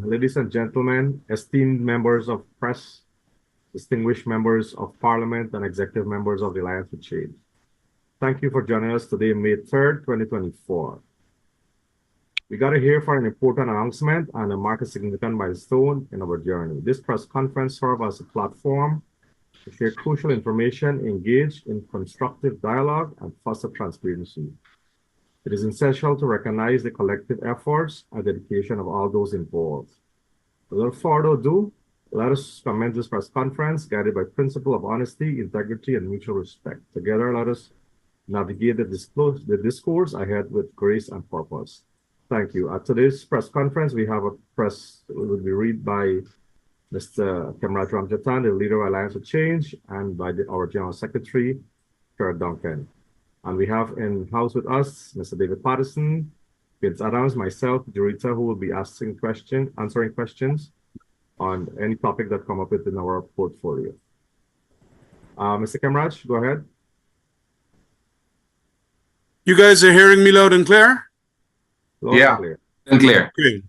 ladies and gentlemen, esteemed members of press, distinguished members of parliament, and executive members of the Alliance for Change. Thank you for joining us today, May 3rd, 2024. We got here for an important announcement and a mark a significant milestone in our journey. This press conference serves as a platform to share crucial information, engage in constructive dialogue, and foster transparency. It is essential to recognize the collective efforts and dedication of all those involved. Without further ado, let us commence this press conference guided by principle of honesty, integrity, and mutual respect. Together, let us navigate the discourse ahead with grace and purpose. Thank you. At today's press conference, we have a press will be read by Mr. Kamraj Ramjatan, the leader of Alliance for Change, and by our General Secretary, Sher Duncan. And we have in-house with us Mr. David Patterson, Vince Adams, myself, Dorita, who will be answering questions on any topic that come up within our portfolio. Mr. Kamraj, go ahead. You guys are hearing me loud and clear? Loud and clear. And clear. Okay.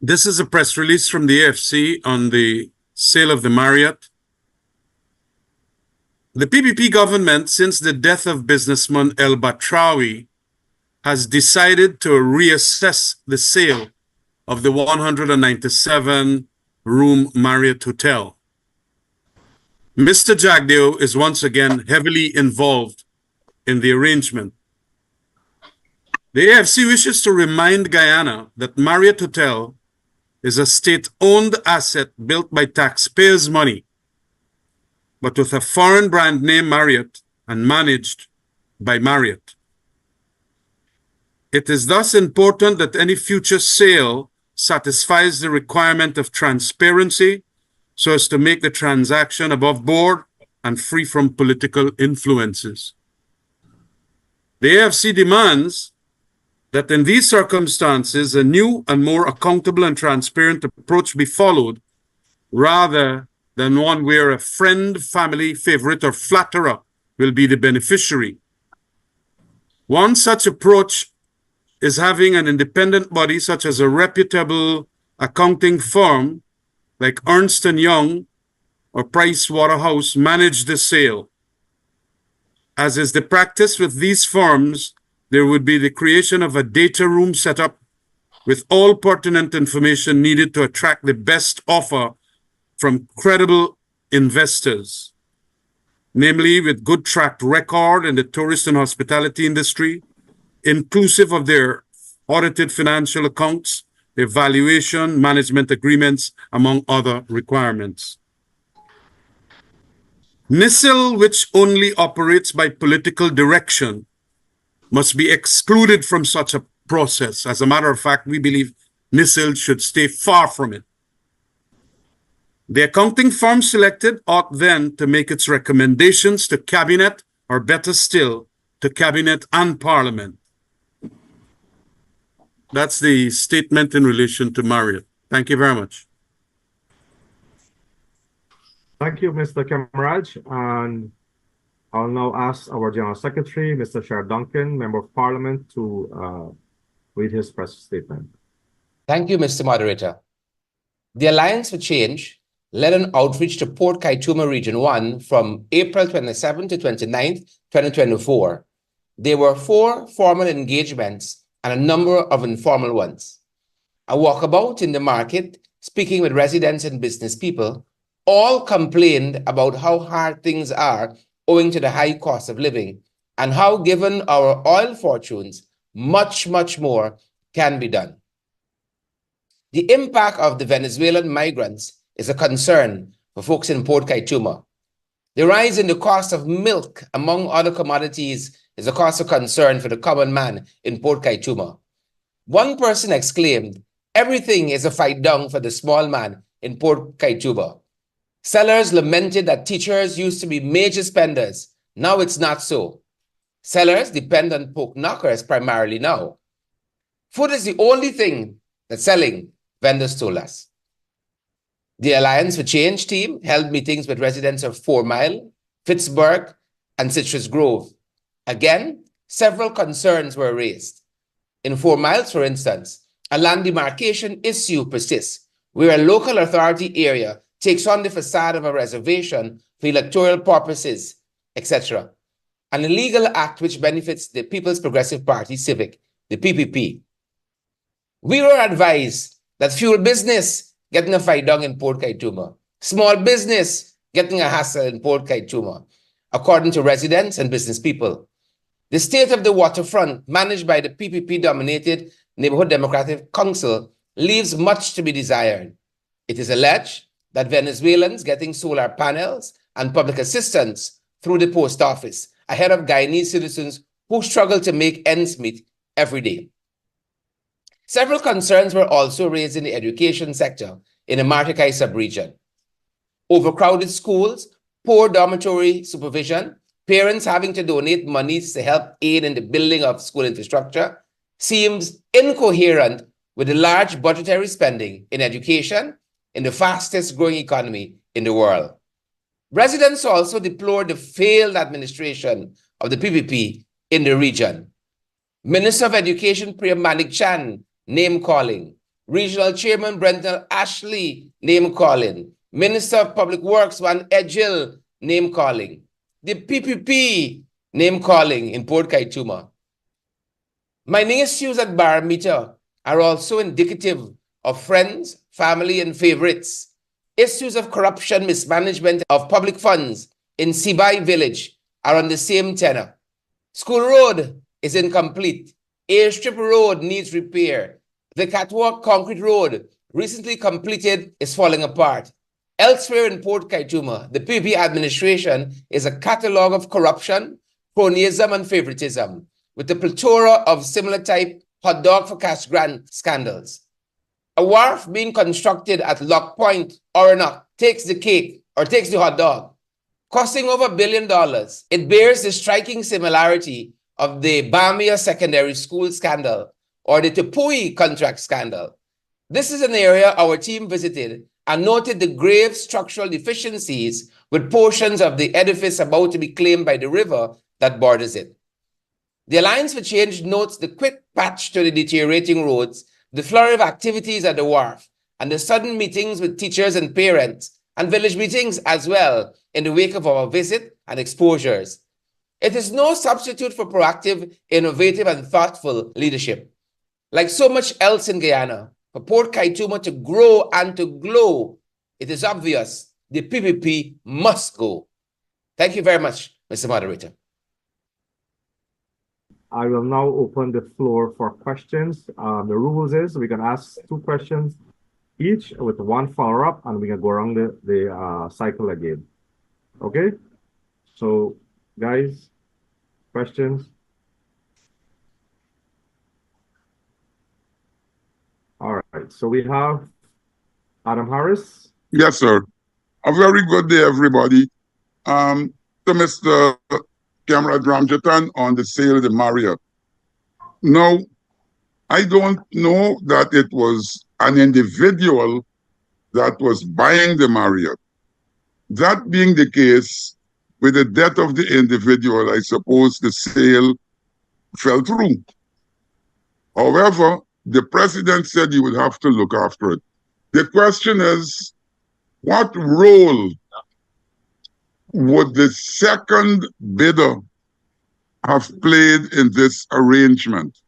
This is a press release from the AFC on the sale of the Marriott. The PPP government, since the death of businessman El Batrawi, has decided to reassess the sale of the 197-room Marriott Hotel. Mr. Jagdeo is once again heavily involved in the arrangement. The AFC wishes to remind Guyana that Marriott Hotel is a state-owned asset built by taxpayers' money, but with a foreign brand name Marriott and managed by Marriott. It is thus important that any future sale satisfies the requirement of transparency so as to make the transaction above board and free from political influences. The AFC demands that in these circumstances, a new and more accountable and transparent approach be followed rather than one where a friend, family, favorite, or flatterer will be the beneficiary. One such approach is having an independent body such as a reputable accounting firm like Ernst & Young or Price Waterhouse manage the sale. As is the practice with these firms, there would be the creation of a data room set up with all pertinent information needed to attract the best offer from credible investors, namely with good track record in the tourist and hospitality industry, inclusive of their audited financial accounts, their valuation, management agreements, among other requirements. NISIL, which only operates by political direction, must be excluded from such a process. As a matter of fact, we believe NISIL should stay far from it. The accounting firm selected ought then to make its recommendations to Cabinet, or better still, to Cabinet and Parliament. That's the statement in relation to Marriott. Thank you very much. Thank you, Mr. Kamraj. And I'll now ask our General Secretary, Mr. Sher Duncan, Member of Parliament, to read his press statement. Thank you, Mr. Moderator. The Alliance for Change led an outreach to Port Kaituma Region 1 from April 27 to 29, 2024. There were 4 formal engagements and a number of informal ones. A walkabout in the market, speaking with residents and business people, all complained about how hard things are owing to the high cost of living and how, given our oil fortunes, much more can be done. The impact of the Venezuelan migrants is a concern for folks in Port Kaituma. The rise in the cost of milk, among other commodities, is a cause of concern for the common man in Port Kaituma. One person exclaimed, "Everything is a fight down for the small man in Port Kaituma." Sellers lamented that teachers used to be major spenders. Now it's not so. Sellers depend on pork knockers primarily now. Food is the only thing that's selling, vendors told us. The Alliance for Change team held meetings with residents of 4 Mile, Pittsburgh, and Citrus Grove. Again, several concerns were raised. In 4 Miles, for instance, a land demarcation issue persists, where a local authority area takes on the facade of a reservation for electoral purposes, etc. An illegal act which benefits the People's Progressive Party Civic, the PPP. We were advised that fuel business getting a fight down in Port Kaituma, small business getting a hassle in Port Kaituma, according to residents and business people. The state of the waterfront, managed by the PPP-dominated Neighborhood Democratic Council, leaves much to be desired. It is alleged that Venezuelans getting solar panels and public assistance through the post office ahead of Guyanese citizens who struggle to make ends meet every day. Several concerns were also raised in the education sector in the Maracay sub-region. Overcrowded schools, poor dormitory supervision, parents having to donate monies to help aid in the building of school infrastructure seems incoherent with the large budgetary spending in education in the fastest growing economy in the world. Residents also deplored the failed administration of the PPP in the region. Minister of Education Priya Manik Chan, name calling. Regional Chairman Brenton Ashley, name calling. Minister of Public Works Van Edgil, name calling. The PPP, name calling in Port Kaituma. Mining issues at Barometer are also indicative of friends, family, and favorites. Issues of corruption, mismanagement of public funds in Sibai village are on the same tenor. School road is incomplete. Airstrip road needs repair. The catwalk concrete road recently completed is falling apart. Elsewhere in Port Kaituma, the PPP administration is a catalogue of corruption, cronyism, and favoritism, with a plethora of similar type hot dog for cash grant scandals. A wharf being constructed at Lock Point, Oranok, takes the cake or takes the hot dog, costing over $1 billion. It bears the striking similarity of the Bamia Secondary School scandal or the Tupui contract scandal. This is an area our team visited and noted the grave structural deficiencies with portions of the edifice about to be claimed by the river that borders it. The Alliance for Change notes the quick patch to the deteriorating roads, the flurry of activities at the wharf, and the sudden meetings with teachers and parents, and village meetings as well in the wake of our visit and exposures. It is no substitute for proactive, innovative, and thoughtful leadership. Like so much else in Guyana, for Port Kaituma to grow and to glow, it is obvious the PPP must go. Thank you very much, Mr. Moderator. I will now open the floor for questions. The rules is we can ask 2 questions each with 1 follow-up, and we can go around the cycle again. Okay? So, guys, questions? All right. So we have Adam Harris. Yes, sir. A very good day, everybody. To Mr. Cameron Ramjatan on the sale of the Marriott. Now, I don't know that it was an individual that was buying the Marriott. That being the case, with the death of the individual, I suppose the sale fell through. However, the president said he would have to look after it. The question is, what role would the second bidder have played in this arrangement?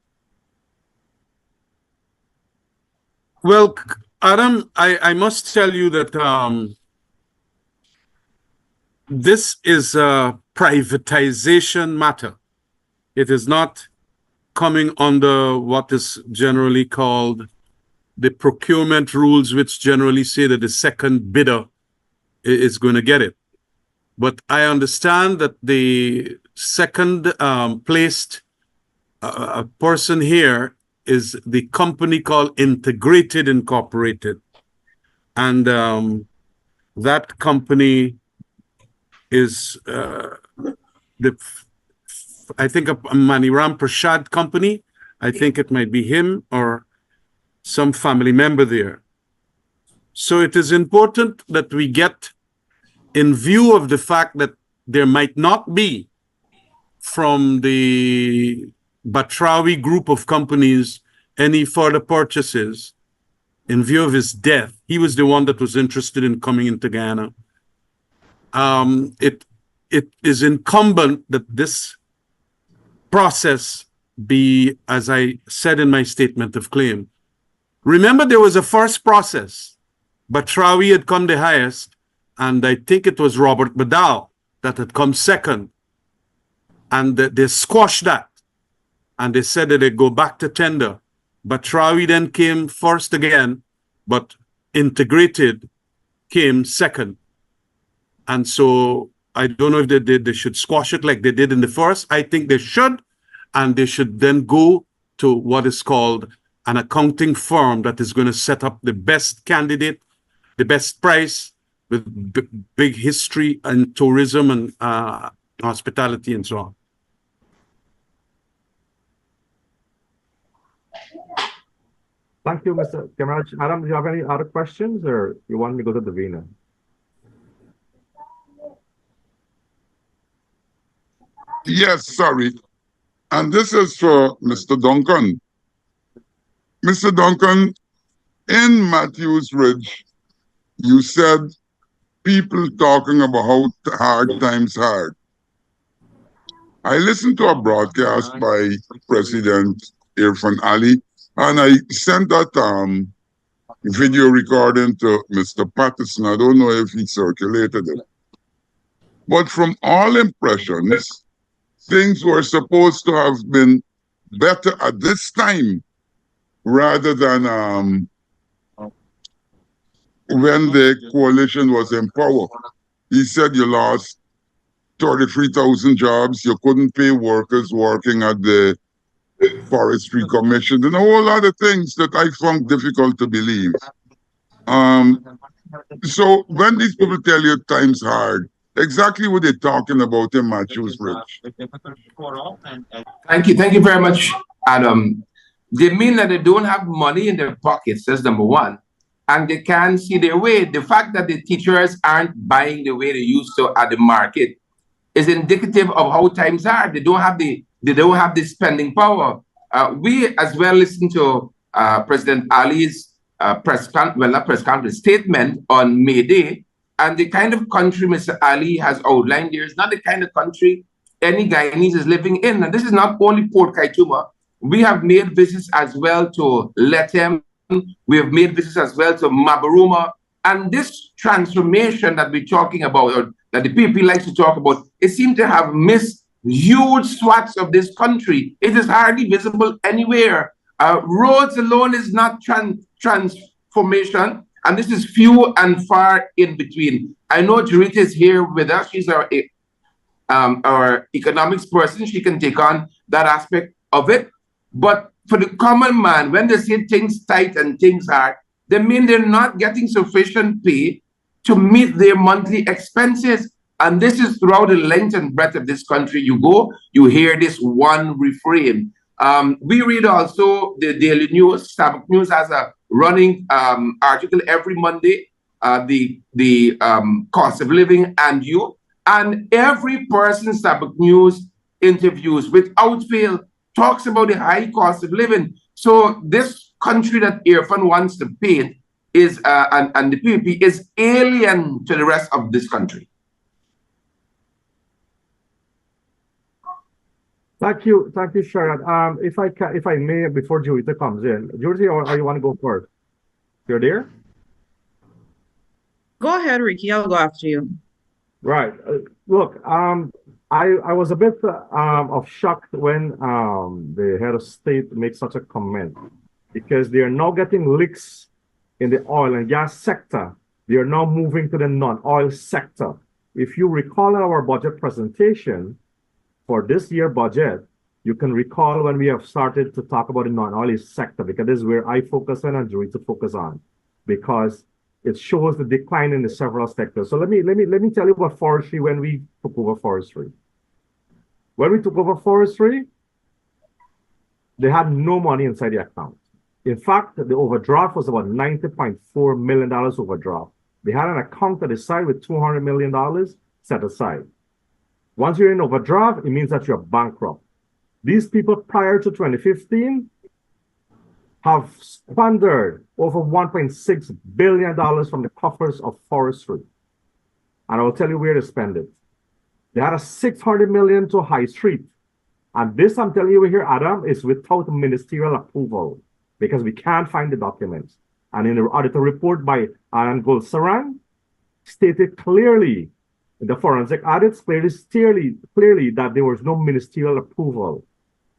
Well, Adam, I must tell you that this is a privatization matter. It is not coming under what is generally called the procurement rules, which generally say that the second bidder is going to get it. But I understand that the second placed person here is the company called Integrated Incorporated. And that company is I think a Maniram Prashad company. I think it might be him or some family member there. So it is important that we get, in view of the fact that there might not be from the Batrawi group of companies any further purchases in view of his death. He was the one that was interested in coming into Guyana. It is incumbent that this process be, as I said in my statement of claim. Remember, there was a first process, but Trawi had come the highest, and I think it was Robert Badal that had come second. And they squashed that, and they said that they'd go back to tender. But Trawi then came first again, but integrated came second. And so I don't know if they should squash it like they did in the first. I think they should, and they should then go to what is called an accounting firm that is going to set up the best candidate, the best price, with big history and tourism and hospitality and so on. Thank you, Mr. Kamaraj. Adam, do you have any other questions, or you want me to go to Davina? Yes, sorry. And this is for Mr. Duncan. Mr. Duncan, in Matthews Ridge, you said people talking about how hard times hard. I listened to a broadcast by President Irfan Ali, and I sent that video recording to Mr. Patterson. I don't know if he circulated it. But from all impressions, things were supposed to have been better at this time rather than when the coalition was in power. He said you lost 33,000 jobs. You couldn't pay workers working at the Forestry Commission and a whole lot of things that I found difficult to believe. So when these people tell you times hard, exactly what they're talking about in Matthews Ridge. Thank you very much, Adam. They mean that they don't have money in their pockets, that's number one, and they can't see their way. The fact that the teachers aren't buying the way they used to at the market is indicative of how times are. They don't have the spending power. We as well listened to President Ali's press conference statement on May Day, and the kind of country Mr. Ali has outlined there is not the kind of country any Guyanese is living in. And this is not only Port Kaituma. We have made visits as well to Letem. We have made visits as well to Mabaruma. And this transformation that we're talking about, or that the PPP likes to talk about, it seems to have missed huge swaths of this country. It is hardly visible anywhere. Roads alone is not transformation, and this is few and far in between. I know Jarita is here with us. She's our economics person. She can take on that aspect of it. But for the common man, when they say things tight and things hard, they mean they're not getting sufficient pay to meet their monthly expenses. And this is throughout the length and breadth of this country. You go, you hear this one refrain. We read also the Daily News. Starbuck News has a running article every Monday, the cost of living and you. And every person Starbuck News interviews without fail talks about the high cost of living. So this country that Irfan wants to paint is, and the PPP is alien to the rest of this country. Thank you, Sharad. If I may, before Jurita comes in, Jurita, or you want to go first? You're there? Go ahead, Ricky. I'll go after you. Right. Look, I was a bit of shocked when the head of state makes such a comment, because they are now getting leaks in the oil and gas sector. They are now moving to the non-oil sector. If you recall our budget presentation for this year budget, you can recall when we have started to talk about the non-oil sector, because this is where I focus on and Julie to focus on, because it shows the decline in the several sectors. So let me tell you about forestry when we took over forestry. When we took over forestry, they had no money inside the account. In fact, the overdraft was about $90.4 million overdraft. They had an account at the side with $200 million set aside. Once you're in overdraft, it means that you're bankrupt. These people prior to 2015, have squandered over $1.6 billion from the coffers of forestry. And I will tell you where to spend it. They had a $600 million to High Street. And this, I'm telling you here, Adam, is without ministerial approval because we can't find the documents. And in the auditor report by Alan Golsaran, stated clearly, the forensic audits clearly that there was no ministerial approval,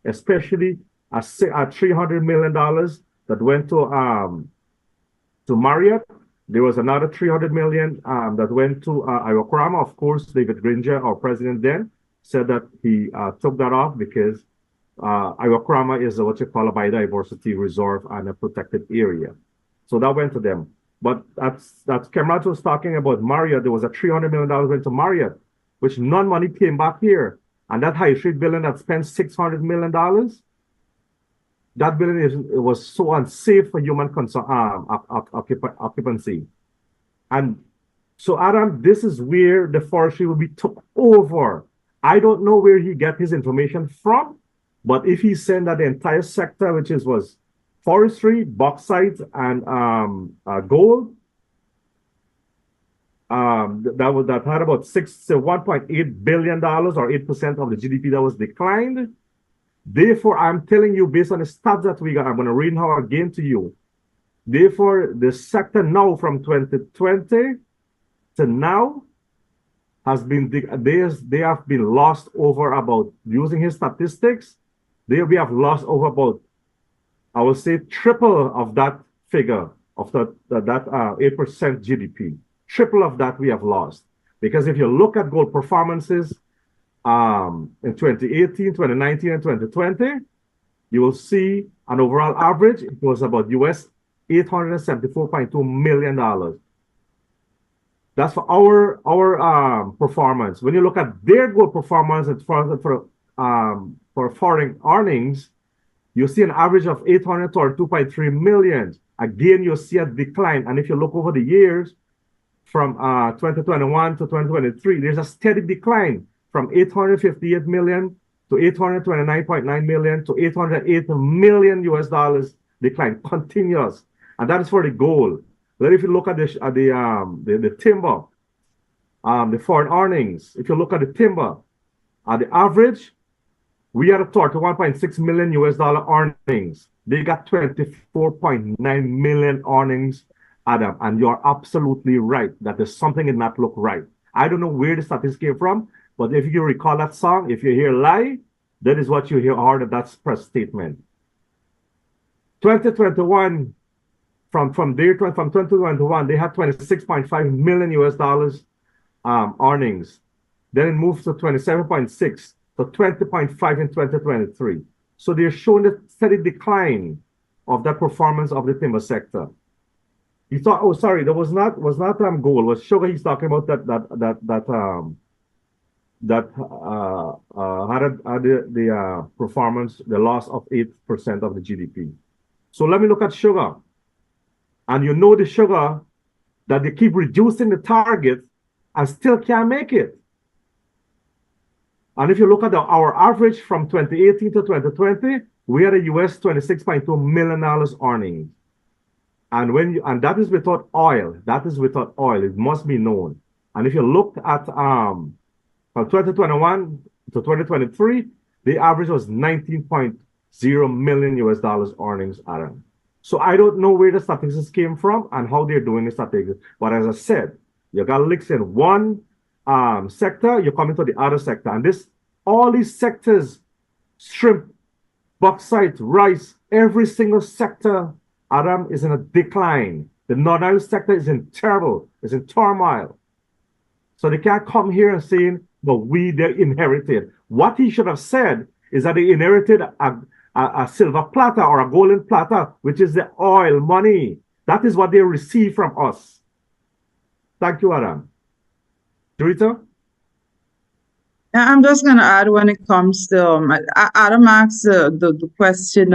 especially a $300 million that went to Marriott. There was another $300 million that went to Iwokrama. Of course, David Granger, our president then, said that he took that off because Iwokrama is what you call a biodiversity reserve and a protected area. So that went to them. But that's Kemrat was talking about Marriott. There was a $300 million went to Marriott, which none money came back here. And that High Street building that spent $600 million, that building was so unsafe for human occupancy. And so, Adam, this is where the forestry will be took over. I don't know where he got his information from, but if he's saying that the entire sector, which was forestry, bauxite, and gold, that had about $1.8 billion or 8% of the GDP that was declined. Therefore, I'm telling you, based on the stats that we got, I'm going to read now again to you. Therefore, the sector now from 2020 to now has been, they have been lost over about, using his statistics, we have lost over about, I will say, triple of that figure of that 8% GDP. Triple of that we have lost. Because if you look at gold performances in 2018, 2019, and 2020, you will see an overall average. It was about US $874.2 million. That's for our performance. When you look at their gold performance for foreign earnings, you see an average of 802.3 million. Again, you see a decline. And if you look over the years, from 2021 to 2023, there's a steady decline from 858 million to 829.9 million to 808 million US dollars decline, continuous. And that is for the gold. Then if you look at the timber, the foreign earnings, if you look at the timber, the average, we are at 31.6 million US dollar earnings. They got 24.9 million earnings, Adam, and you're absolutely right that there's something in that look right. I don't know where the statistics came from, but if you recall that song, if you hear lie, that is what you hear heard that press statement. 2021, from 2021, they had 26.5 million US dollars earnings. Then it moved to 27.6 to 20.5 in 2023. So they're showing a steady decline of that performance of the timber sector. He thought, oh, sorry, that was not gold, it was sugar. He's talking about that had the performance, the loss of 8% of the GDP. So let me look at sugar. And you know the sugar that they keep reducing the target and still can't make it. And if you look at our average from 2018 to 2020, we had a US $26.2 million earnings. And that is without oil. That is without oil. It must be known. And if you look at from 2021 to 2023, the average was 19.0 million US dollars earnings, Adam. So I don't know where the statistics came from and how they're doing the statistics. But as I said, you got leaks in one sector, you come into the other sector. And all these sectors, shrimp, bauxite, rice, every single sector, Adam, is in a decline. The non-oil sector is in turmoil. So they can't come here and saying, but they inherited. What he should have said is that they inherited a silver platter or a golden platter, which is the oil money. That is what they receive from us. Thank you, Adam. Dorita? I'm just going to add when it comes to, Adam asked the question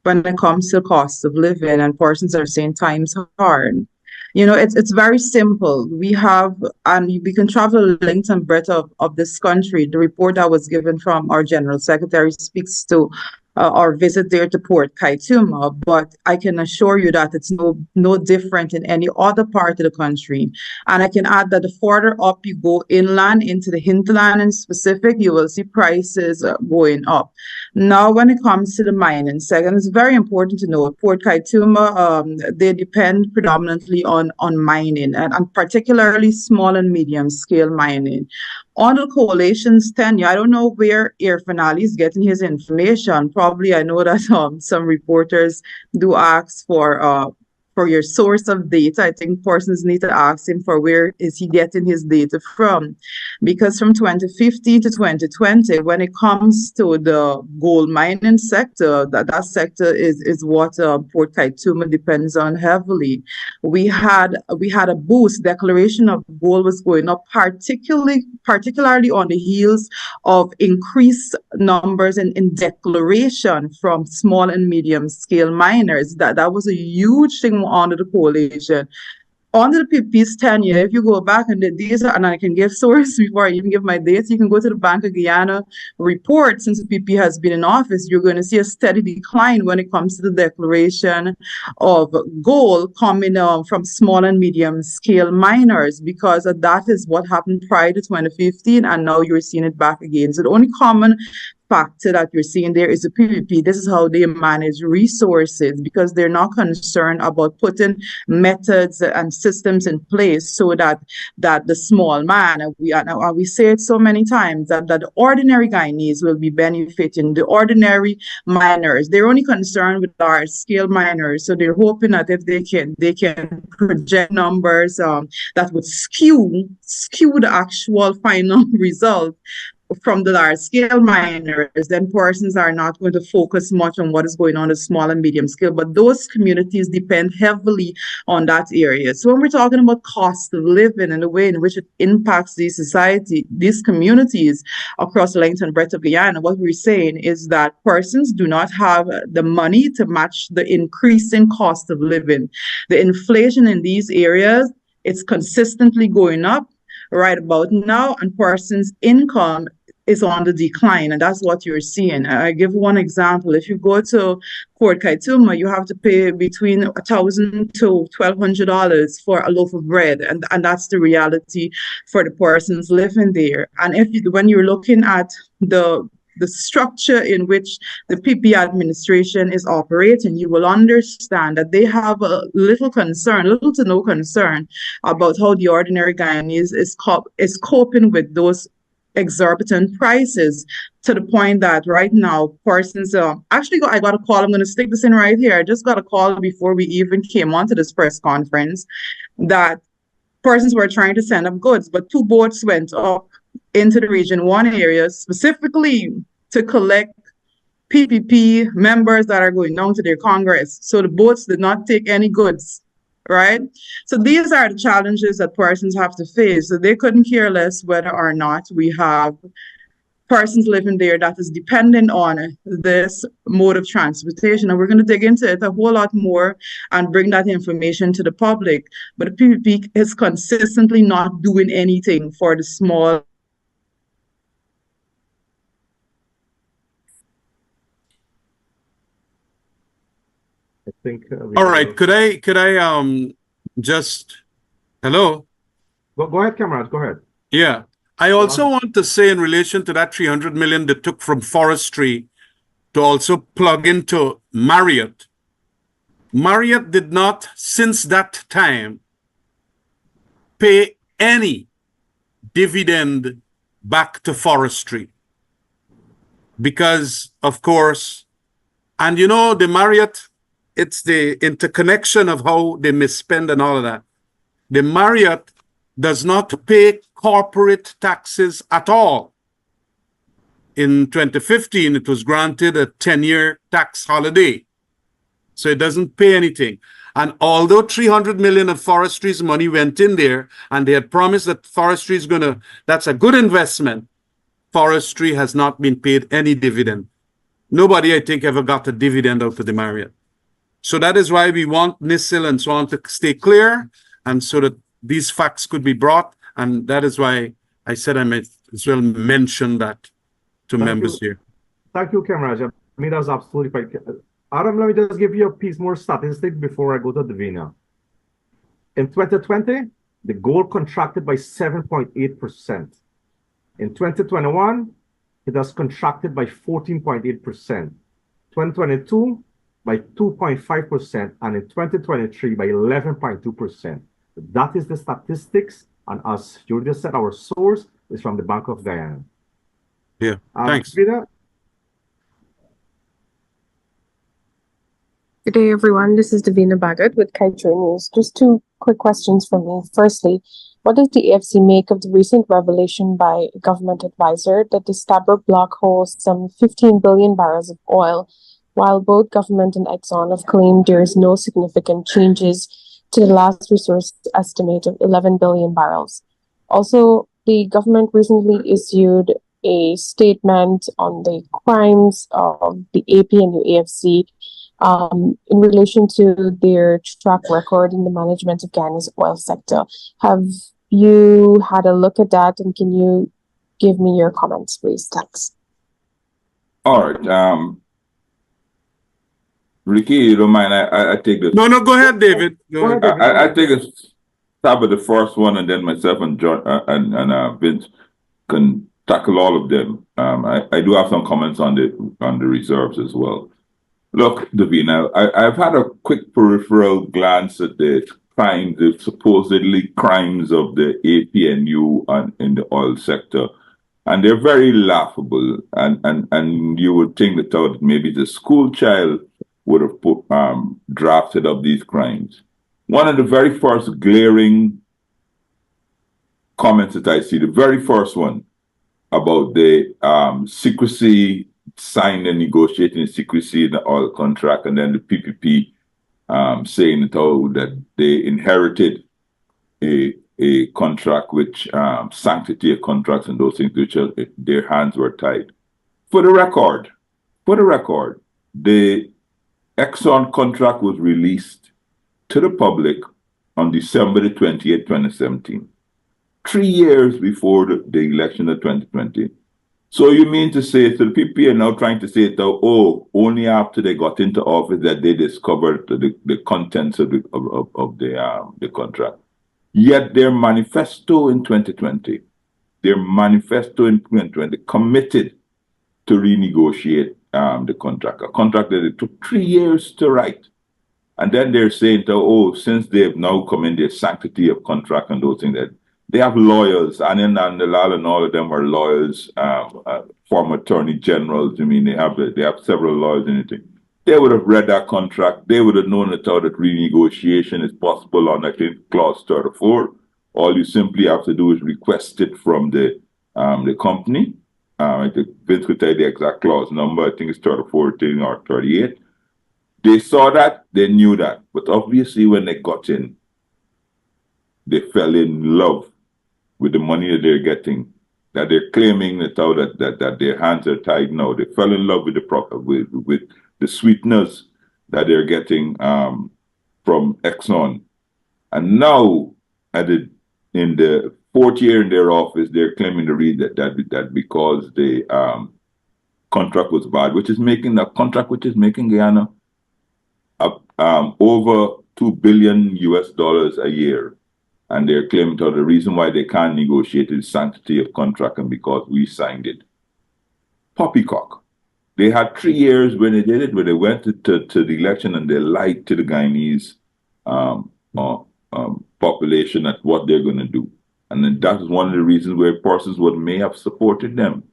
when it comes to cost of living, and persons are saying times hard. You know, it's very simple. We have, and we can travel the length and breadth of this country. The report that was given from our General Secretary speaks to or visit there to Port Kaituma, but I can assure you that it's no different in any other part of the country. And I can add that the further up you go inland into the hinterland in specific, you will see prices going up. Now, when it comes to the mining sector, it's very important to know Port Kaituma, they depend predominantly on mining and particularly small and medium scale mining. On the coalition's tenure, I don't know where Air Finale is getting his information. Probably, I know that some reporters do ask for your source of data. I think persons need to ask him for where is he getting his data from, because from 2015 to 2020, when it comes to the gold mining sector, that sector is what Port Kaituma depends on heavily. We had a boost. Declaration of gold was going up, particularly on the heels of increased numbers in declaration from small and medium scale miners. That was a huge thing under the coalition. Under the PP's tenure, if you go back and these are, and I can give sources before I even give my dates, you can go to the Bank of Guyana report. Since the PP has been in office, you're going to see a steady decline when it comes to the declaration of gold coming from small and medium scale miners, because that is what happened prior to 2015, and now you're seeing it back again. So the only common factor that you're seeing there is the PPP. This is how they manage resources, because they're not concerned about putting methods and systems in place so that the small man, and we say it so many times, that the ordinary Guyanese will be benefiting, the ordinary miners. They're only concerned with large scale miners, so they're hoping that if they can project numbers that would skew the actual final result from the large scale miners, then persons are not going to focus much on what is going on at small and medium scale. But those communities depend heavily on that area. So when we're talking about cost of living and the way in which it impacts these communities across the length and breadth of Guyana, what we're saying is that persons do not have the money to match the increasing cost of living. The inflation in these areas, it's consistently going up right about now, and persons' income is on the decline, and that's what you're seeing. I give one example. If you go to Port Kaituma, you have to pay between $1,000 to $1,200 for a loaf of bread, and that's the reality for the persons living there. And when you're looking at the structure in which the PP administration is operating, you will understand that they have little to no concern about how the ordinary Guyanese is coping with those exorbitant prices, to the point that right now persons actually I got a call. I'm going to stick this in right here. I just got a call before we even came onto this press conference that persons were trying to send up goods, but 2 boats went up into the Region 1 area specifically to collect PPP members that are going down to their Congress. So the boats did not take any goods, right? So these are the challenges that persons have to face. So they couldn't care less whether or not we have persons living there that is dependent on this mode of transportation. And we're going to dig into it a whole lot more and bring that information to the public. But the PPP is consistently not doing anything for the small. I think. All right. Could I just hello? Go ahead, Cameron. Go ahead. Yeah. I also want to say in relation to that 300 million they took from forestry to also plug into Marriott. Marriott did not, since that time, pay any dividend back to forestry. Because, of course, and you know, the Marriott, it's the interconnection of how they misspend and all of that. The Marriott does not pay corporate taxes at all. In 2015, it was granted a 10-year tax holiday. So it doesn't pay anything. And although 300 million of forestry's money went in there, and they had promised that forestry is that's a good investment, forestry has not been paid any dividend. Nobody, I think, ever got a dividend out of the Marriott. So that is why we want NISIL and so on to stay clear, and so that these facts could be brought. And that is why I said I might as well mention that to members here. Thank you, Cameron. mean, that's absolutely fine. Adam, let me just give you a piece more statistic before I go to Davina. In 2020, the gold contracted by 7.8%. In 2021, it has contracted by 14.8%. 2022 by 2.5%, and in 2023 by 11.2%. That is the statistics, and as you just said, our source is from the Bank of Guyana. Yeah, thanks. Davina? Good day, everyone. This is Davina Bagat with Kaituma News. Just two quick questions from me. Firstly, what does the AFC make of the recent revelation by a government advisor that the Stabroek block holds some 15 billion barrels of oil, while both government and Exxon have claimed there is no significant changes to the last resource estimate of 11 billion barrels? Also, the government recently issued a statement on the crimes of the APNU AFC in relation to their track record in the management of Ghana's oil sector. Have you had a look at that, and can you give me your comments, please? Thanks. All right. Ricky, you don't mind? I take this. No, go ahead, David. Go ahead. I take a stab at the first one, and then myself and John and Vince can tackle all of them. I do have some comments on the reserves as well. Look, Davina, I've had a quick peripheral glance at the crimes, the supposedly crimes of the APNU in the oil sector, and they're very laughable. And you would think that maybe the school child would have drafted up these crimes. One of the very first glaring comments that I see, the very first one about the secrecy, signed and negotiating secrecy in the oil contract, and then the PPP saying that they inherited a contract which sanctity of contracts and those things which their hands were tied. For the record, the Exxon contract was released to the public on December the 28th, 2017, 3 years before the election of 2020. So you mean to say, so the people are now trying to say that, only after they got into office that they discovered the contents of the contract. Yet their manifesto in 2020, committed to renegotiate the contract, a contract that it took 3 years to write. And then they're saying, since they've now come in their sanctity of contract and those things, that they have lawyers, and all of them are lawyers, former attorney generals. I mean, they have several lawyers in it. They would have read that contract. They would have known that renegotiation is possible on, I think, clause 34. All you simply have to do is request it from the company. I think Vince could tell you the exact clause number. I think it's 34 or 38. They saw that. They knew that. But obviously, when they got in, they fell in love with the money that they're getting, that they're claiming that their hands are tied now. They fell in love with the sweeteners that they're getting from Exxon. And now, in the fourth year in their office, they're claiming to read that because the contract was bad, which is making Guyana over $2 billion a year. And they're claiming that the reason why they can't negotiate is sanctity of contract and because we signed it. Poppycock. They had 3 years when they did it, where they went to the election and they lied to the Guyanese population at what they're going to do. And then that is one of the reasons where persons may have supported them.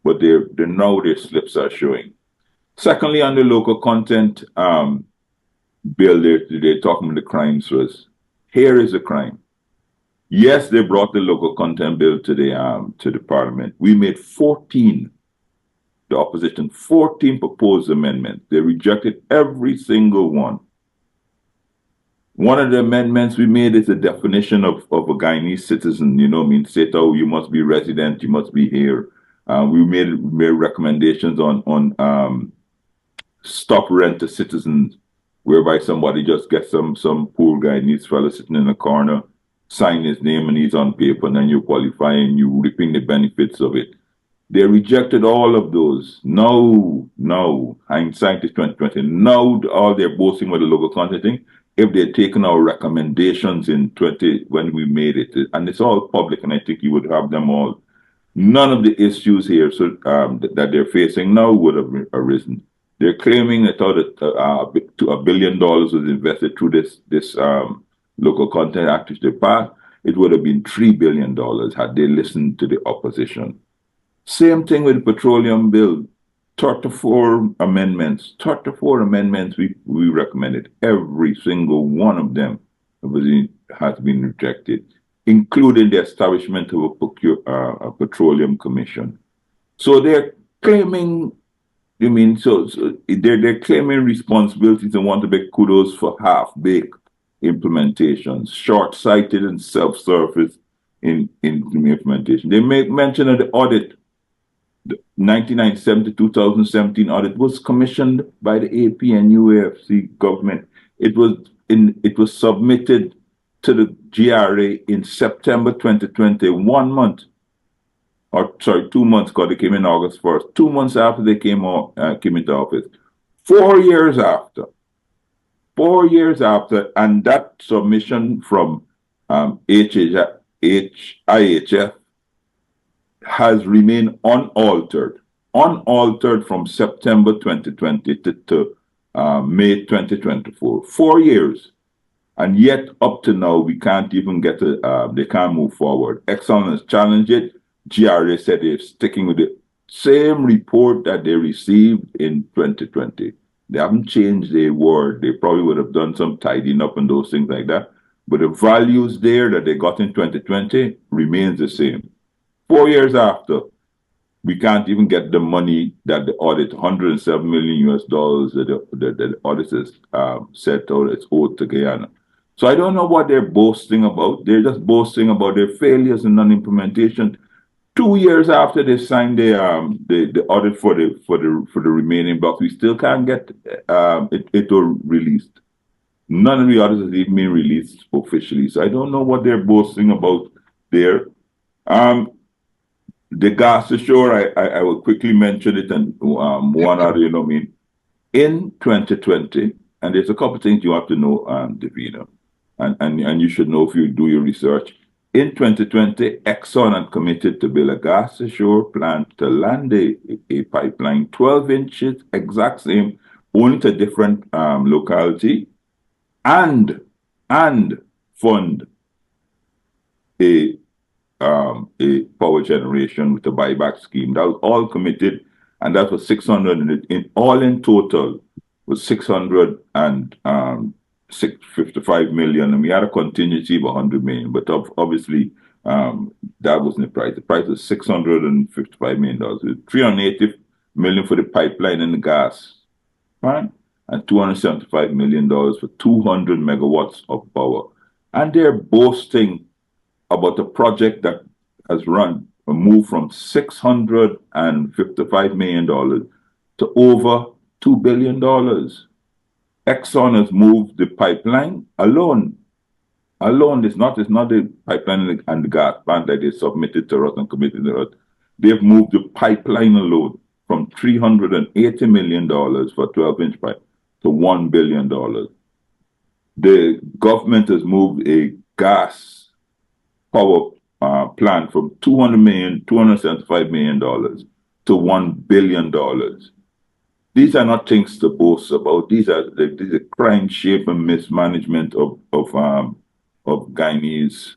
But now their slips are showing. Secondly, on the local content bill, they're talking about the crimes first. Here is a crime. Yes, they brought the local content bill to the parliament. We made 14, the opposition, 14 proposed amendments. They rejected every single one. One of the amendments we made is a definition of a Guyanese citizen, say, you must be resident, you must be here. We made recommendations on stop rent to citizens, whereby somebody just gets some poor Guyanese fellow sitting in a corner, sign his name and he's on paper, and then you qualify and you reaping the benefits of it. They rejected all of those. No, hindsight is 2020. Now all they're boasting with the local content thing. If they'd taken our recommendations in 20 when we made it, and it's all public, and I think you would have them all. None of the issues here that they're facing now would have arisen. They're claiming that $1 billion was invested through this local content act which they passed. It would have been $3 billion had they listened to the opposition. Same thing with the petroleum bill. 34 amendments. 34 amendments we recommended. Every single one of them has been rejected, including the establishment of a petroleum commission. So they're claiming, they're claiming responsibilities and want to make kudos for half-baked implementations, short-sighted and self-service in implementation. They make mention of the audit. The 1997 to 2017 audit was commissioned by the AP and UAFC government. It was submitted to the GRA in September 2020, 1 month, or sorry, 2 months, because they came in August 1st, 2 months after they came into office. 4 years after. 4 years after, and that submission from IHF has remained unaltered from September 2020 to May 2024. 4 years. And yet, up to now, we can't even they can't move forward. Exxon has challenged it. GRA said they're sticking with the same report that they received in 2020. They haven't changed their word. They probably would have done some tidying up and those things like that. But the values there that they got in 2020 remains the same. 4 years after, we can't even get the money that the audit, $107 million that the auditors set out as owed to Guyana. So I don't know what they're boasting about. They're just boasting about their failures in non-implementation. 2 years after they signed the audit for the remaining blocks, we still can't get it released. None of the audits has even been released officially. So I don't know what they're boasting about there. The gas ashore, I will quickly mention it, and one other, in 2020, and there's a couple of things you have to know, Davina, and you should know if you do your research. In 2020, Exxon had committed to build a gas ashore plant to land a pipeline, 12 inches, exact same, only to different locality, and fund a power generation with a buyback scheme. That was all committed, and that was 600 in total was 655 million, and we had a contingency of 100 million. But obviously, that wasn't the price. The price was $655 million. $380 million for the pipeline and the gas, right? And $275 million for 200 megawatts of power. And they're boasting about a project that has moved from $655 million to over $2 billion. Exxon has moved the pipeline alone. It's not the pipeline and the gas plant that they submitted to us and committed to us. They've moved the pipeline alone from $380 million for 12-inch pipe to $1 billion. The government has moved a gas power plant from $275 million to $1 billion. These are not things to boast about. These are crime, shape, and mismanagement of Guyanese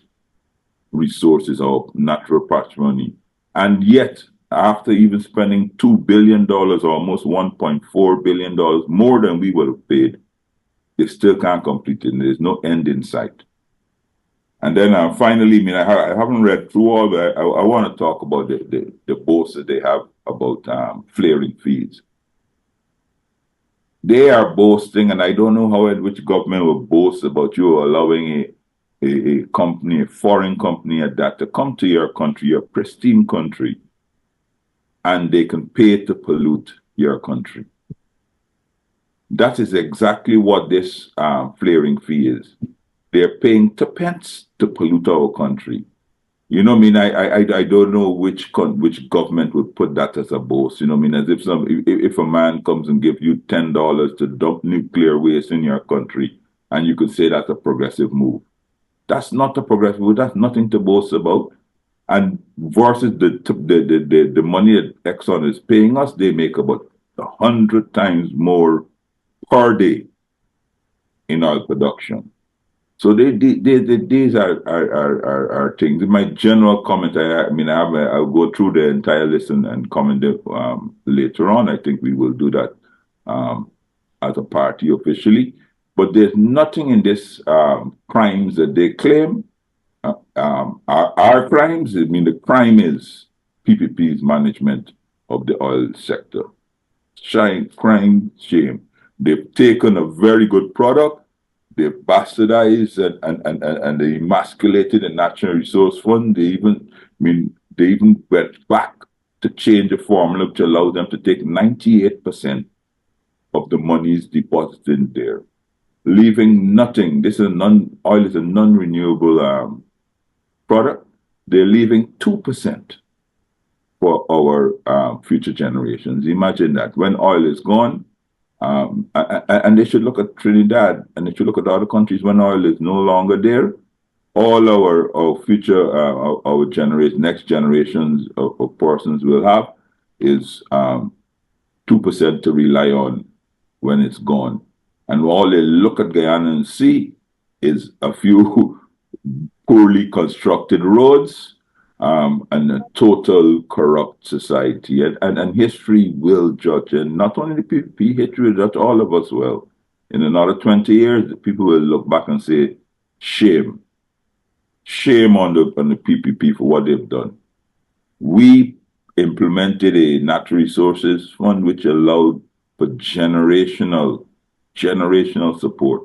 resources or natural patrimony. And yet, after even spending $2 billion, almost $1.4 billion, more than we would have paid, they still can't complete it, and there's no end in sight. And then finally, I haven't read through all that. I want to talk about the boasts that they have about flaring fees. They are boasting, and I don't know which government will boast about you allowing a company, a foreign company at that, to come to your country, your pristine country, and they can pay to pollute your country. That is exactly what this flaring fee is. They're paying 2 pence to pollute our country. You know, I mean, I don't know which government would put that as a boast. You know, I mean, as if a man comes and gives you $10 to dump nuclear waste in your country, and you could say that's a progressive move. That's not a progressive move. That's nothing to boast about. And versus the money that Exxon is paying us, they make about 100 times more per day in oil production. So these are things. In my general comment, I'll go through the entire list and comment later on. I think we will do that as a party officially. But there's nothing in this crimes that they claim are crimes. I mean, the crime is PPP's management of the oil sector. Crime, shame. They've taken a very good product. They bastardized and they emasculated the Natural Resource Fund. They even went back to change the formula which allowed them to take 98% of the monies deposited in there, leaving nothing. Oil is a non-renewable product. They're leaving 2% for our future generations. Imagine that when oil is gone. And they should look at Trinidad and they should look at other countries when oil is no longer there. All our future, our next generations of persons will have is 2% to rely on when it's gone. And all they look at Guyana and see is a few poorly constructed roads and a total corrupt society. And history will judge. And not only the PPP, history will judge all of us well. In another 20 years, the people will look back and say, shame. Shame on the PPP for what they've done. We implemented a natural resources fund which allowed for generational support,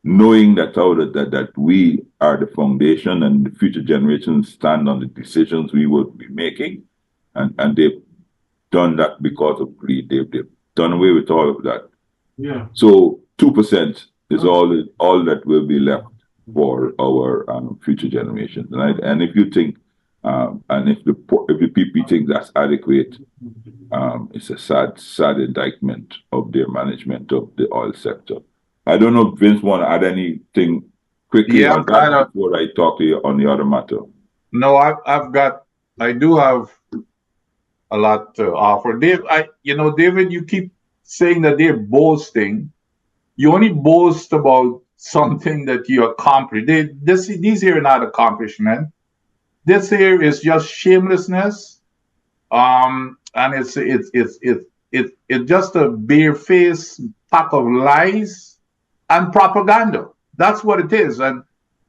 knowing that we are the foundation and the future generations stand on the decisions we will be making. And they've done that because of greed. They've done away with all of that. Yeah. So 2% is all that will be left for our future generations. And if you think, and if the PP think that's adequate, it's a sad indictment of their management of the oil sector. I don't know if Vince want to add anything quickly on that before I talk to you on the other matter. No, I do have a lot to offer. Dave, David, you keep saying that they're boasting. You only boast about something that you accomplished. These here are not accomplishment. This here is just shamelessness. And it's just a bare-faced pack of lies and propaganda. That's what it is. And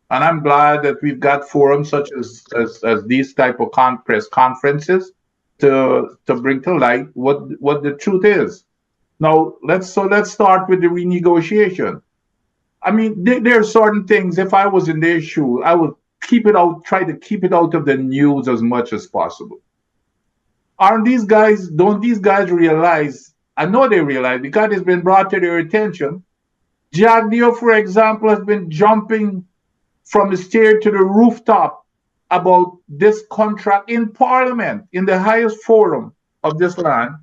I'm glad that we've got forums such as these type of press conferences to bring to light what the truth is. Now let's start with the renegotiation. I mean, there are certain things. If I was in their shoes, I would try to keep it out of the news as much as possible. Don't these guys realize? I know they realize because it's been brought to their attention. Jack Deere, for example, has been jumping from the stair to the rooftop about this contract in Parliament, in the highest forum of this land,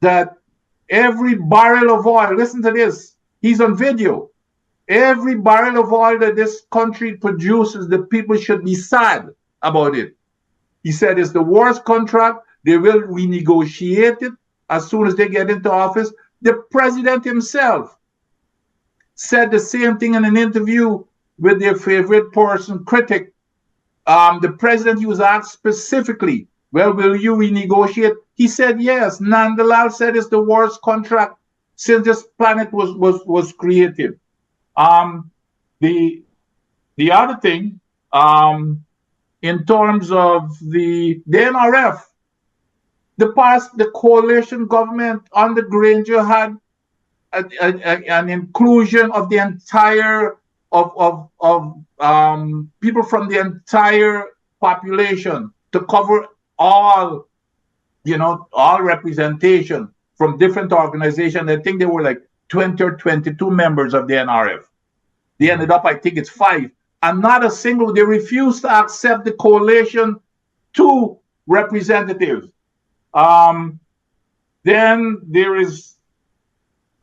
that every barrel of oil, listen to this, he's on video, every barrel of oil that this country produces, the people should be sad about it. He said it's the worst contract. They will renegotiate it as soon as they get into office. The president himself said the same thing in an interview with their favorite critic. The president, he was asked specifically, well, will you renegotiate? He said yes. Nandalal said it's the worst contract since this planet was created. The other thing, in terms of the NRF, the coalition government under Granger had an inclusion of the entire people from the entire population to cover all representation from different organizations. I think there were like 20 or 22 members of the NRF. They ended up, I think it's 5. and not a single, they refused to accept the coalition 2 representatives. Then there is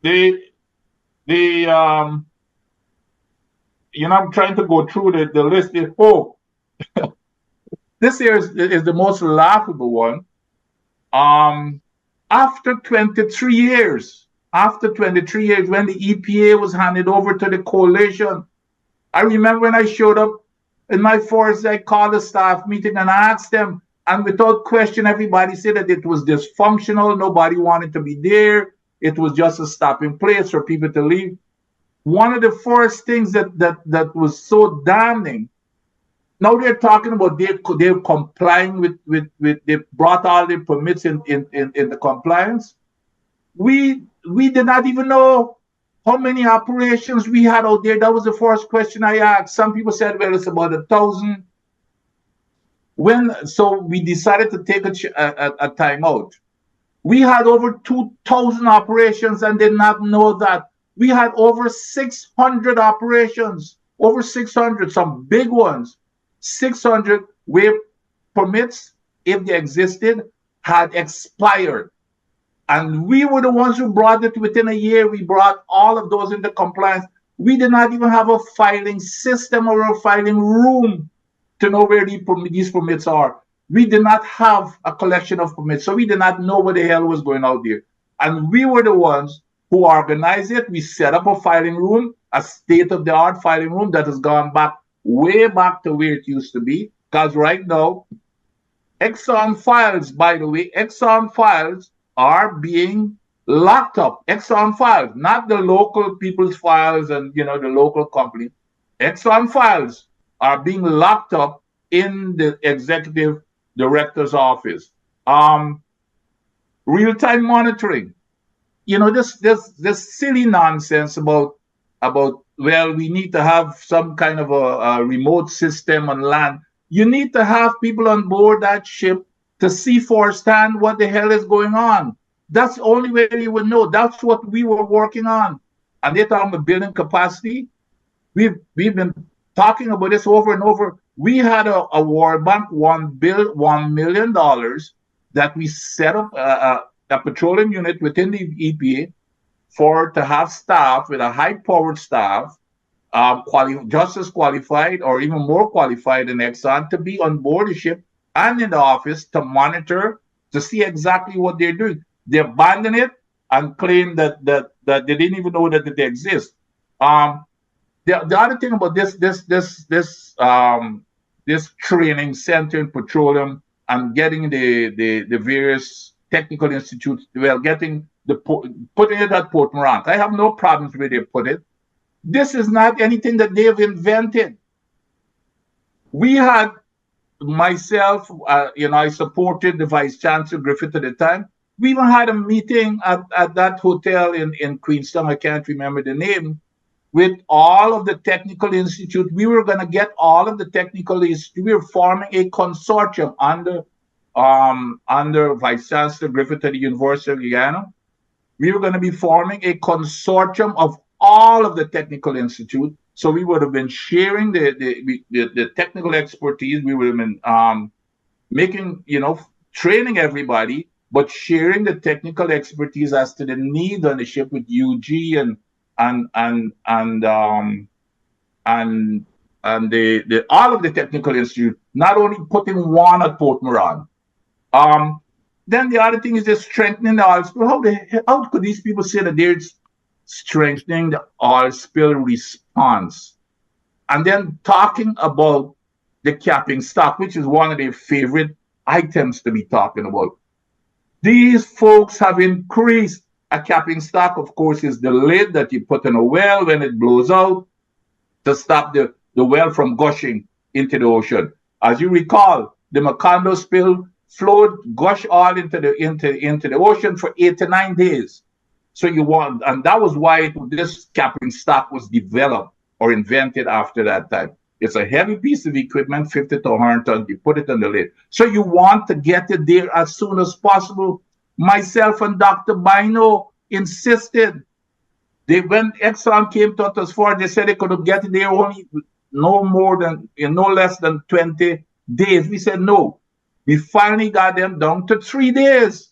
the I'm trying to go through the list. Oh, this here is the most laughable one. After 23 years, when the EPA was handed over to the coalition, I remember when I showed up in my force, I called a staff meeting and I asked them, and without question, everybody said that it was dysfunctional. Nobody wanted to be there. It was just a stopping place for people to leave. One of the first things that was so damning, now they're talking about they're complying with they brought all the permits in the compliance. We did not even know how many operations we had out there. That was the first question I asked. Some people said, well, it's about 1,000. So we decided to take a time out. We had over 2,000 operations and did not know that. We had over 600 operations, over 600, some big ones. 600 where permits, if they existed, had expired. And we were the ones who brought it within a year. We brought all of those into compliance. We did not even have a filing system or a filing room to know where these permits are. We did not have a collection of permits, so we did not know what the hell was going out there. And we were the ones who organized it. We set up a filing room, a state-of-the-art filing room that has gone back, way back to where it used to be. Because right now, Exxon files, by the way, Exxon files are being locked up. Exxon files, not the local people's files and the local company. Exxon files are being locked up in the executive director's office. Real-time monitoring. This silly nonsense about well, we need to have some kind of a remote system on land. You need to have people on board that ship to see firsthand what the hell is going on. That's the only way you would know. That's what we were working on. And they're talking about building capacity. We've been talking about this over and over. We had a World Bank $1 million that we set up a petroleum unit within the EPA to have staff with a high-powered staff, just as qualified or even more qualified than Exxon, to be on board the ship and in the office to monitor, to see exactly what they're doing. They abandon it and claim that they didn't even know that they exist. The other thing about this training center in petroleum and getting the various technical institutes, putting it at Port Morant. I have no problems where they put it. This is not anything that they have invented. We had myself, I supported the Vice Chancellor Griffith at the time. We even had a meeting at that hotel in Queenstown, I can't remember the name, with all of the technical institute. We were going to get all of the technical institute. We were forming a consortium under Vice Chancellor Griffith at the University of Guyana. We were going to be forming a consortium of all of the technical institute. So we would have been sharing the technical expertise. We would have been making, training everybody, but sharing the technical expertise as to the need on the ship with UG and the all of the technical institute, not only putting one at Port Moran. Then the other thing is just strengthening the oil spill. How could these people say that they're strengthening the oil spill response? And then talking about the capping stock, which is one of their favorite items to be talking about. These folks have increased. A capping stock, of course, is the lid that you put in a well when it blows out to stop the well from gushing into the ocean. As you recall, the Macondo spill flowed gush oil into the ocean for 8 to 9 days. So and that was why this capping stock was developed or invented after that time. It's a heavy piece of equipment, 50 to 100 tons. You put it on the lid. So you want to get it there as soon as possible. Myself and Dr. Bino insisted. When Exxon came to us for, they said they could get it there only no more than, no less than 20 days. We said no. We finally got them down to 3 days.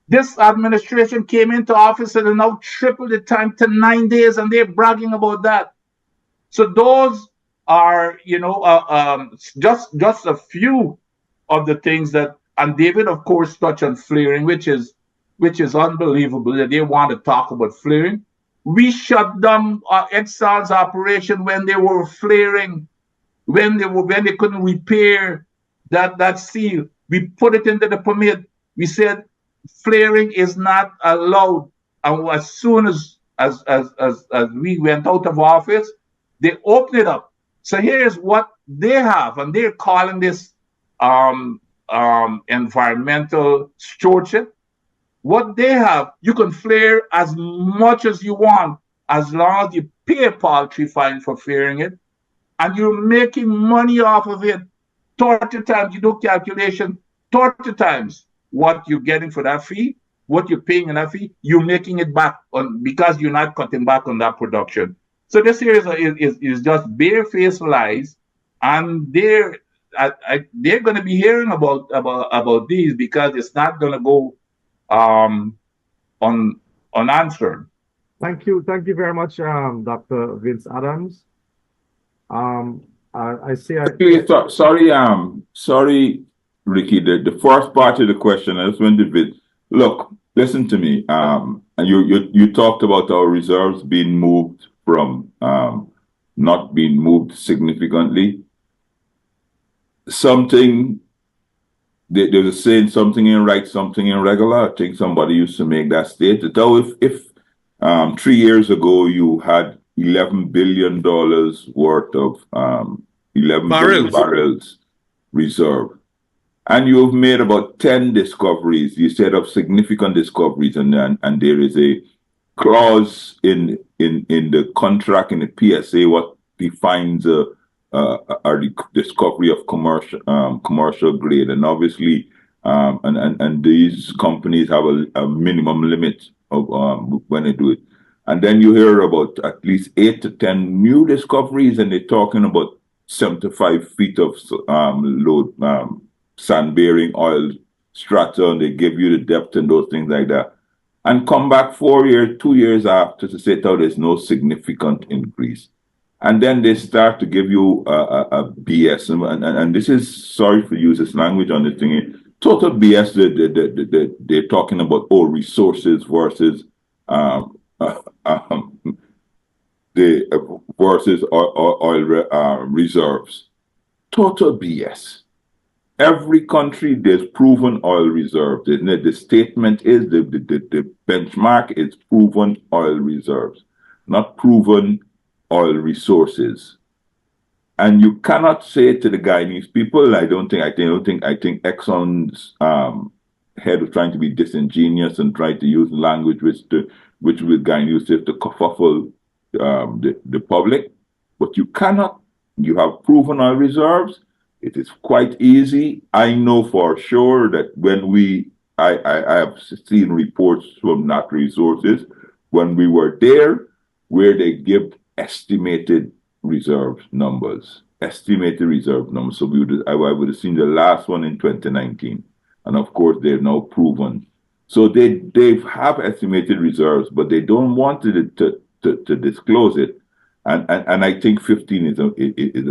This administration came into office and now tripled the time to 9 days, and they're bragging about that. So those are, just a few of the things that, and David, of course, touched on flaring, which is unbelievable that they want to talk about flaring. We shut down Exxon's operation when they were flaring, when they couldn't repair that seal. We put it into the permit. We said flaring is not allowed. And as soon as we went out of office, they opened it up. So here's what they have, and they're calling this environmental stewardship. What they have, you can flare as much as you want, as long as you pay a paltry fine for flaring it, and you're making money off of it. 30 times, you do calculation, 30 times what you're getting for that fee, what you're paying in that fee, you're making it back on, because you're not cutting back on that production. So this here is just barefaced lies, and they're going to be hearing about these, because it's not going to go unanswered. Thank you very much, Dr. Vince Adams. I see. Sorry, Ricky. The first part of the question, I just went to bit. Look, listen to me. And you talked about our reserves being moved from not being moved significantly. There's a saying, something in right, something in regular. I think somebody used to make that statement. Though if 3 years ago you had $11 billion worth of 11 billion barrels reserve, and you've made about 10 discoveries, you set up significant discoveries, and there is a clause in the contract, in the PSA, what defines a discovery of commercial grade, and obviously and these companies have a minimum limit of when they do it. And then you hear about at least 8 to 10 new discoveries, and they're talking about 75 feet of load sand-bearing oil strata, and they give you the depth and those things like that. And come back 2 years after to say, oh, there's no significant increase. And then they start to give you a BS. And this is, sorry for use this language on this thing, total BS. They're talking about, resources versus versus oil reserves. Total BS. Every country, there's proven oil reserves. The statement is, the benchmark is proven oil reserves, not proven oil resources. And you cannot say to the Guyanese people, I think Exxon's head was trying to be disingenuous and trying to use language which with Guyanese to kerfuffle the public. But you cannot. You have proven oil reserves. It is quite easy. I know for sure that when I have seen reports from Natural Resources when we were there, where they give estimated reserve numbers. So I would have seen the last one in 2019, and of course they've now proven. So they have estimated reserves, but they don't want to disclose it. And I think 15 is a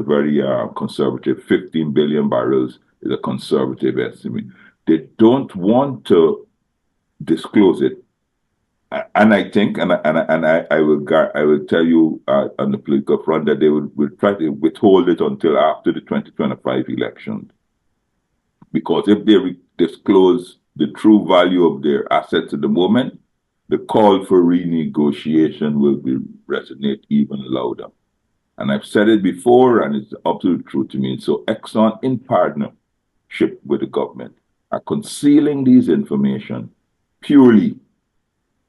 very conservative. 15 billion barrels is a conservative estimate. They don't want to disclose it, and I think, and I will tell you on the political front that they will try to withhold it until after the 2025 election, because if they disclose the true value of their assets at the moment, the call for renegotiation will resonate even louder. And I've said it before, and it's absolute truth to me. So Exxon, in partnership with the government, are concealing these information purely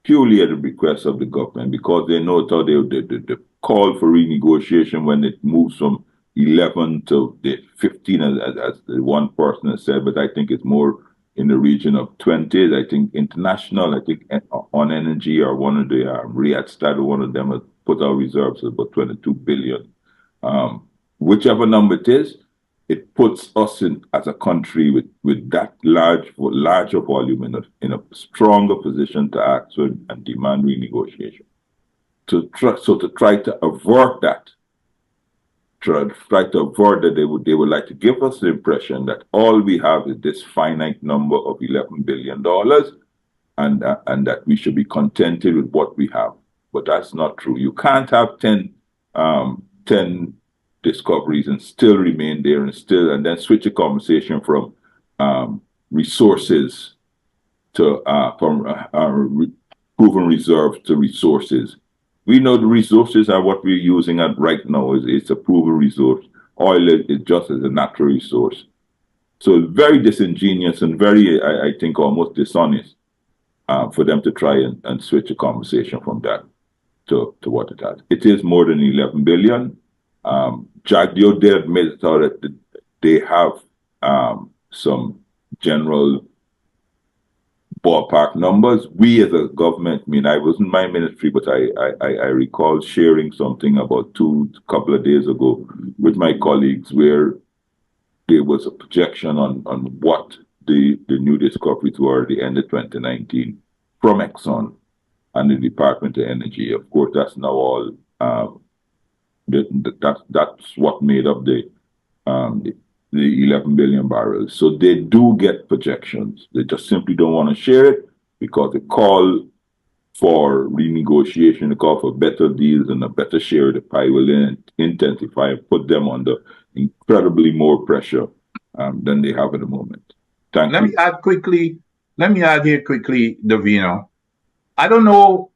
at the request of the government, because they know how the call for renegotiation, when it moves from 11 to the 15, as the one person has said, but I think it's more in the region of 20. I think international, I think on energy, or one of the Marriott study, one of them has put our reserves at about 22 billion. Whichever number it is, it puts us in as a country with that larger volume in a stronger position to act and demand renegotiation. To try to avert that, they would like to give us the impression that all we have is this finite number of $11 billion, and that we should be contented with what we have. But that's not true. You can't have 10 discoveries and still remain there and then switch a conversation from resources to proven reserves to resources. We know the resources are what we're using at right now. It's a proven resource. Oil is just as a natural resource. So very disingenuous and very, I think, almost dishonest for them to try and switch a conversation from that to what it has. It is more than 11 billion. Jack Dio did admit that they have some general ballpark numbers. We as a government, I mean, I wasn't my ministry, but I recall sharing something about a couple of days ago with my colleagues where there was a projection on what the new discoveries were at the end of 2019 from Exxon and the Department of Energy. Of course, that's now all that's what made up the 11 billion barrels. So they do get projections. They just simply don't want to share it because they call for renegotiation, they call for better deals and a better share of the pie will intensify and put them under incredibly more pressure than they have at the moment. Thank you. Let me add here quickly, Davino. I don't know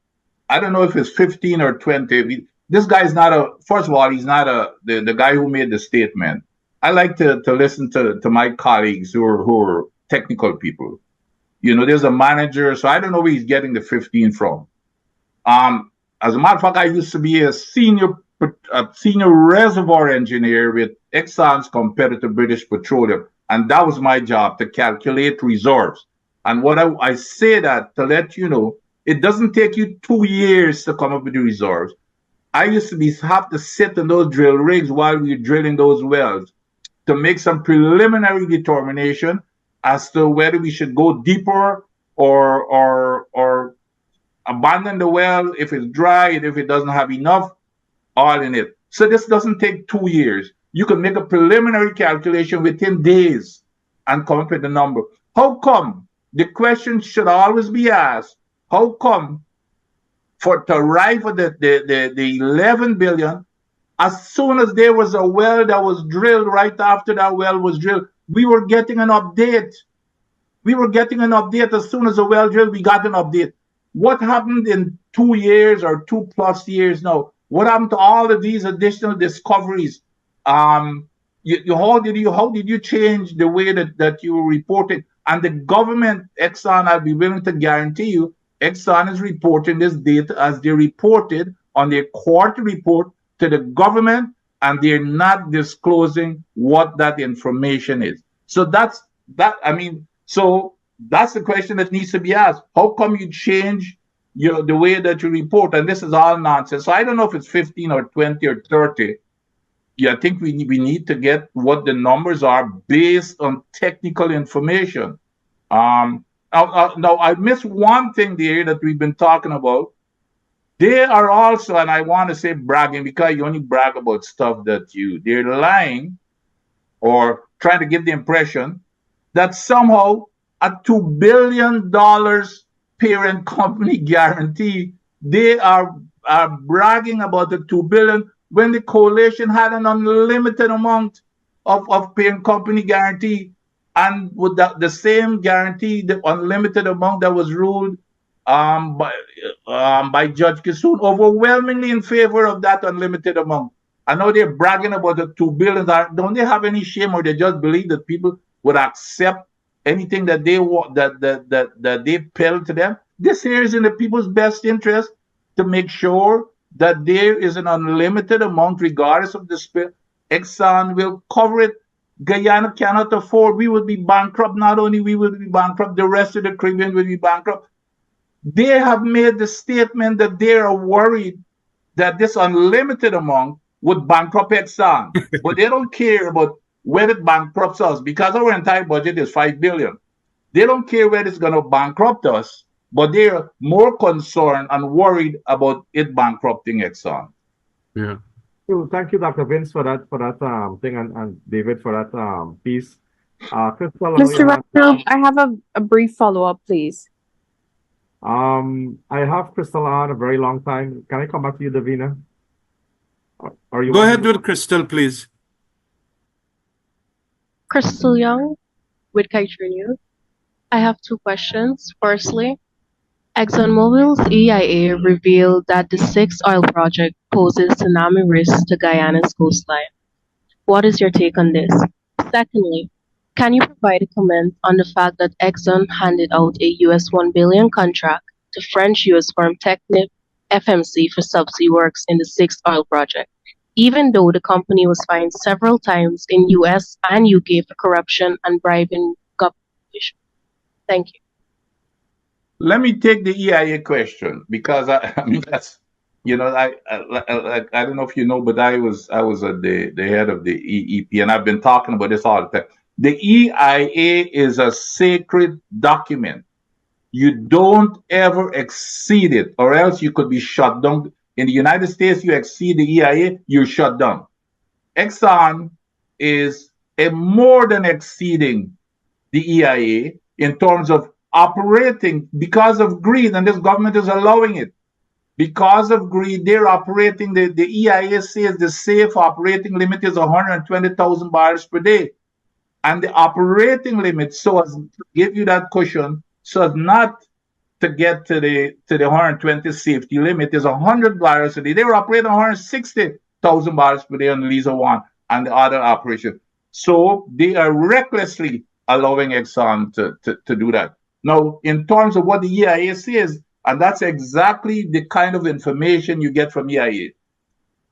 if it's 15 or 20. This guy's not first of all, he's not the guy who made the statement. I like to listen to my colleagues who are technical people. You know, there's a manager, so I don't know where he's getting the 15 from. As a matter of fact, I used to be a senior reservoir engineer with Exxon's competitor British Petroleum, and that was my job, to calculate reserves. And what I say that to let you know, it doesn't take you 2 years to come up with the reserves. I used to have to sit in those drill rigs while we were drilling those wells to make some preliminary determination as to whether we should go deeper or abandon the well if it's dry and if it doesn't have enough oil in it. So this doesn't take 2 years. You can make a preliminary calculation within days and come up with a number. How come? The question should always be asked, how come to arrive at the 11 billion, as soon as there was a well that was drilled, right after that well was drilled, we were getting an update. We were getting an update. As soon as the well drilled, we got an update. What happened in 2 years or 2+ years now? What happened to all of these additional discoveries? How did you change the way that you reported? And the government, Exxon, I'll be willing to guarantee you, Exxon is reporting this data as they reported on their quarterly report to the government, and they're not disclosing what that information is. So that's the question that needs to be asked. How come you change the way that you report? And this is all nonsense. So I don't know if it's 15 or 20 or 30. Yeah, I think we need to get what the numbers are based on technical information. Now, I missed one thing there that we've been talking about. They are also, and I want to say bragging, because you only brag about stuff that they're lying or trying to give the impression that somehow a $2 billion parent company guarantee, they are bragging about the $2 billion when the coalition had an unlimited amount of parent company guarantee. And with the same guarantee, the unlimited amount that was ruled by Judge Kissoon, overwhelmingly in favor of that unlimited amount. I know they're bragging about the $2 billion. Don't they have any shame, or they just believe that people would accept anything that they want, that they peddle to them? This here is in the people's best interest to make sure that there is an unlimited amount, regardless of the spill. Exxon will cover it. Guyana cannot afford. We will be bankrupt. Not only we will be bankrupt, the rest of the Caribbean will be bankrupt. They have made the statement that they are worried that this unlimited amount would bankrupt Exxon, but they don't care about whether it bankrupts us because our entire budget is 5 billion. They don't care whether it's going to bankrupt us, but they're more concerned and worried about it bankrupting Exxon. Yeah. Thank you, Dr. Vince, for that thing, and David for that piece. Crystal, I know Mr. you had- Randall, I have a brief follow-up, please. I have Crystal on a very long time. Can I come back to you, Davina? Or you Go want me ahead to- with Crystal, please. Crystal Young with Kaituma News. I have two questions. Firstly, ExxonMobil's EIA revealed that the sixth oil project poses tsunami risks to Guyana's coastline. What is your take on this? Secondly, can you provide a comment on the fact that Exxon handed out a US $1 billion contract to French US firm Technip FMC for subsea works in the sixth oil project, even though the company was fined several times in US and UK for corruption and bribing government officials? Thank you. Let me take the EIA question because I mean that's I don't know if you know, but I was the head of the EEP, and I've been talking about this all the time. The EIA is a sacred document. You don't ever exceed it, or else you could be shut down. In the United States, you exceed the EIA, you're shut down. Exxon is a more than exceeding the EIA in terms of operating because of greed, and this government is allowing it. Because of greed, they're operating, the EIA says the safe operating limit is 120,000 barrels per day. And the operating limit, so as to give you that cushion, so as not to get to the 120 safety limit, is 100 barrels a day. They were operating 160,000 barrels per day on Liza 1 and the other operation. So they are recklessly allowing Exxon to do that. Now, in terms of what the EIA says, and that's exactly the kind of information you get from EIA.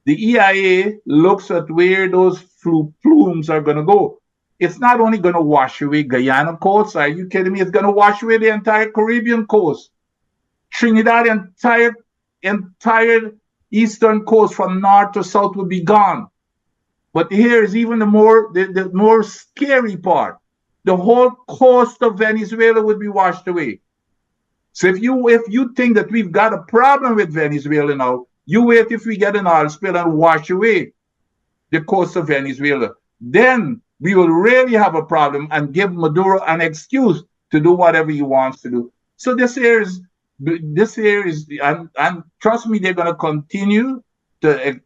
The EIA looks at where those plumes are going to go. It's not only going to wash away Guyana coast. Are you kidding me? It's going to wash away the entire Caribbean coast. Trinidad, entire eastern coast from north to south will be gone. But here is even the more scary part. The whole coast of Venezuela would be washed away. So if you think that we've got a problem with Venezuela now, you wait if we get an oil spill and wash away the coast of Venezuela. Then we will really have a problem and give Maduro an excuse to do whatever he wants to do. So this here is, and trust me, they're going to continue to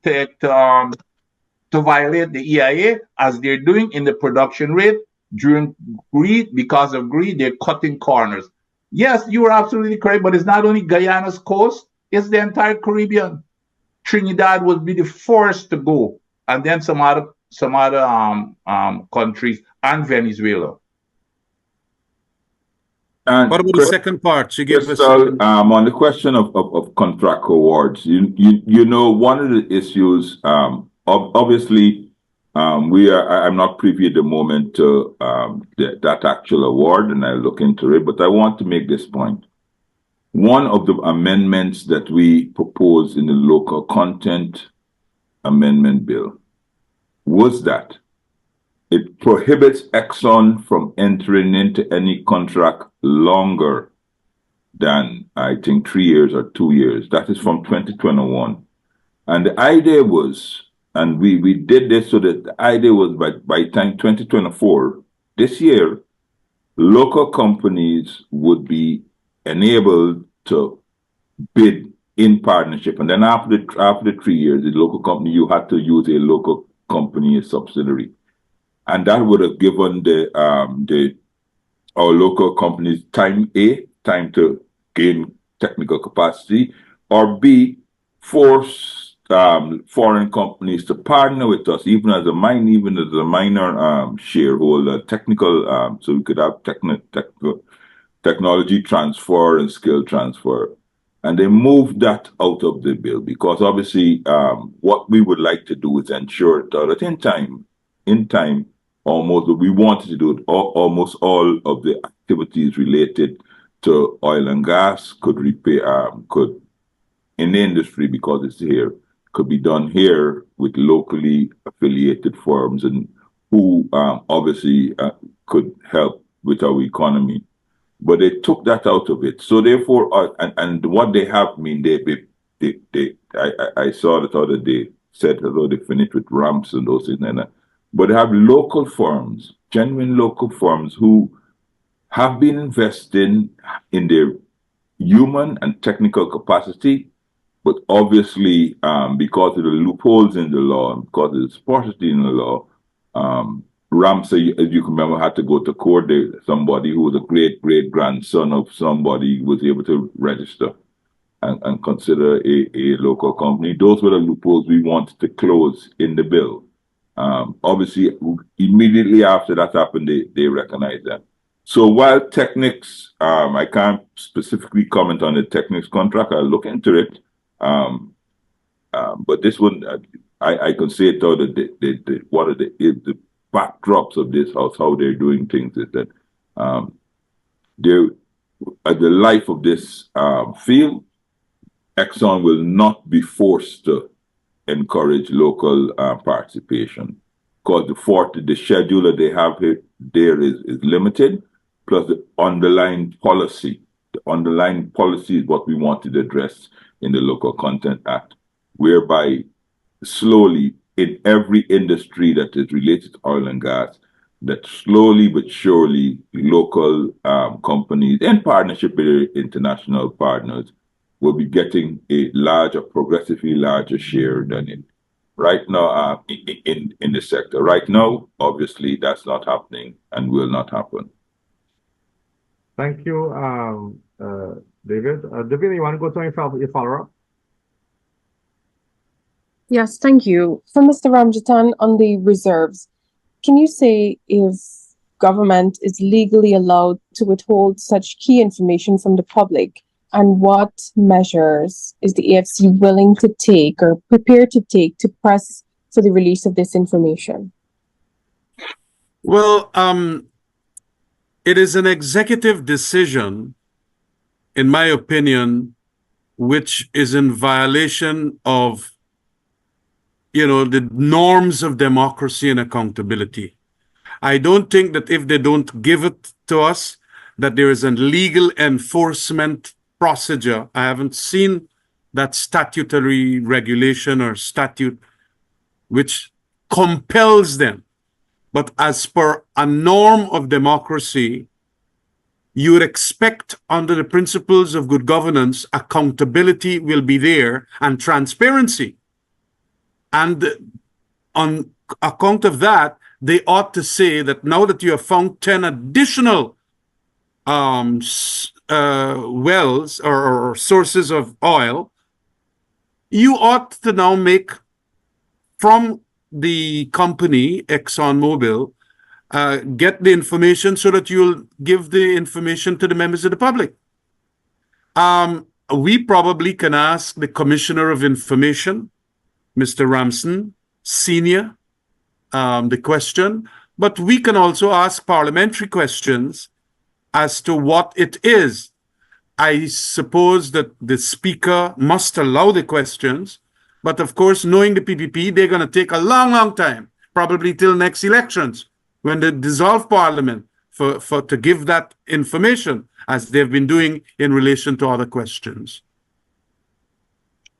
violate the EIA as they're doing in the production rate. During greed, because of greed, they're cutting corners. Yes, you are absolutely correct, but it's not only Guyana's coast, it's the entire Caribbean. Trinidad will be the first to go, and then some other countries and Venezuela. And what about the second part? She gave us on the question of contract awards. You know, one of the issues, obviously, I'm not privy at the moment to that actual award, and I'll look into it, but I want to make this point. One of the amendments that we proposed in the local content amendment bill was that it prohibits Exxon from entering into any contract longer than, I think, 3 years or 2 years. That is from 2021. And the idea was, and we did this so that the idea was by time 2024, this year, local companies would be enabled to bid in partnership. And then after the 3 years, the local company, you had to use a local company, a subsidiary. And that would have given our local companies time to gain technical capacity, or B, force foreign companies to partner with us, even as a minor shareholder, technical, so we could have technology transfer and skill transfer. And they moved that out of the bill because obviously what we would like to do is ensure that in time, almost we wanted to do it, almost all of the activities related to oil and gas could in the industry, because it's here, could be done here with locally affiliated firms and who obviously could help with our economy. But they took that out of it. So therefore, and what they have, I saw that other day, said although they finished with ramps and those things, but they have local firms, genuine local firms who have been investing in their human and technical capacity, but obviously because of the loopholes in the law and because of the sparsity in the law, ramps, as you can remember, had to go to court. Somebody who was a great-great-grandson of somebody was able to register and consider a local company. Those were the loopholes we wanted to close in the bill. Obviously, immediately after that happened, they recognized that. So while Technics, I can't specifically comment on the Technics contract, I'll look into it. But this one, I can say it though that one of the backdrops of this house, how they're doing things is that they're at the life of this field, Exxon will not be forced to encourage local participation because the schedule that they have here there is limited, plus the underlying policy. The underlying policy is what we wanted to address in the Local Content Act, whereby slowly in every industry that is related to oil and gas, that slowly but surely local companies in partnership with their international partners will be getting a progressively larger share than in right now in the sector. Right now, obviously, that's not happening and will not happen. Thank you, David. David, you want to go to your follow-up? Yes, thank you. For Mr. Ramjatan, on the reserves, can you say if government is legally allowed to withhold such key information from the public, and what measures is the AFC willing to take or prepared to take to press for the release of this information? Well, it is an executive decision, in my opinion, which is in violation of the norms of democracy and accountability. I don't think that if they don't give it to us, that there is a legal enforcement procedure. I haven't seen that statutory regulation or statute which compels them. But as per a norm of democracy, you would expect under the principles of good governance, accountability will be there and transparency. And on account of that, they ought to say that now that you have found 10 additional wells or sources of oil, you ought to now make from the company, ExxonMobil, get the information so that you'll give the information to the members of the public. We probably can ask the Commissioner of Information, Mr. Ramson, Senior, the question, but we can also ask parliamentary questions as to what it is. I suppose that the Speaker must allow the questions, but of course, knowing the PPP, they're going to take a long, long time, probably till next elections, when they dissolve Parliament to give that information, as they've been doing in relation to other questions.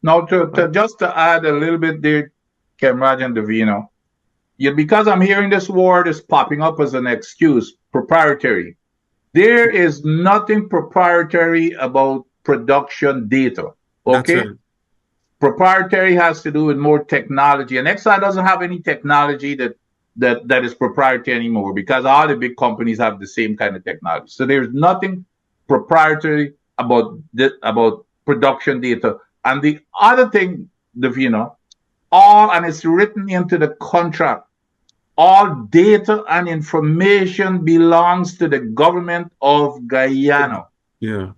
Now, just to add a little bit there, Kemraj and Davino, because I'm hearing this word is popping up as an excuse, proprietary. There is nothing proprietary about production data, okay? That's right. Proprietary has to do with more technology, and Exxon doesn't have any technology that is proprietary anymore because all the big companies have the same kind of technology. So there's nothing proprietary about production data. And the other thing, Davina, and it's written into the contract, all data and information belongs to the government of Guyana. Yeah.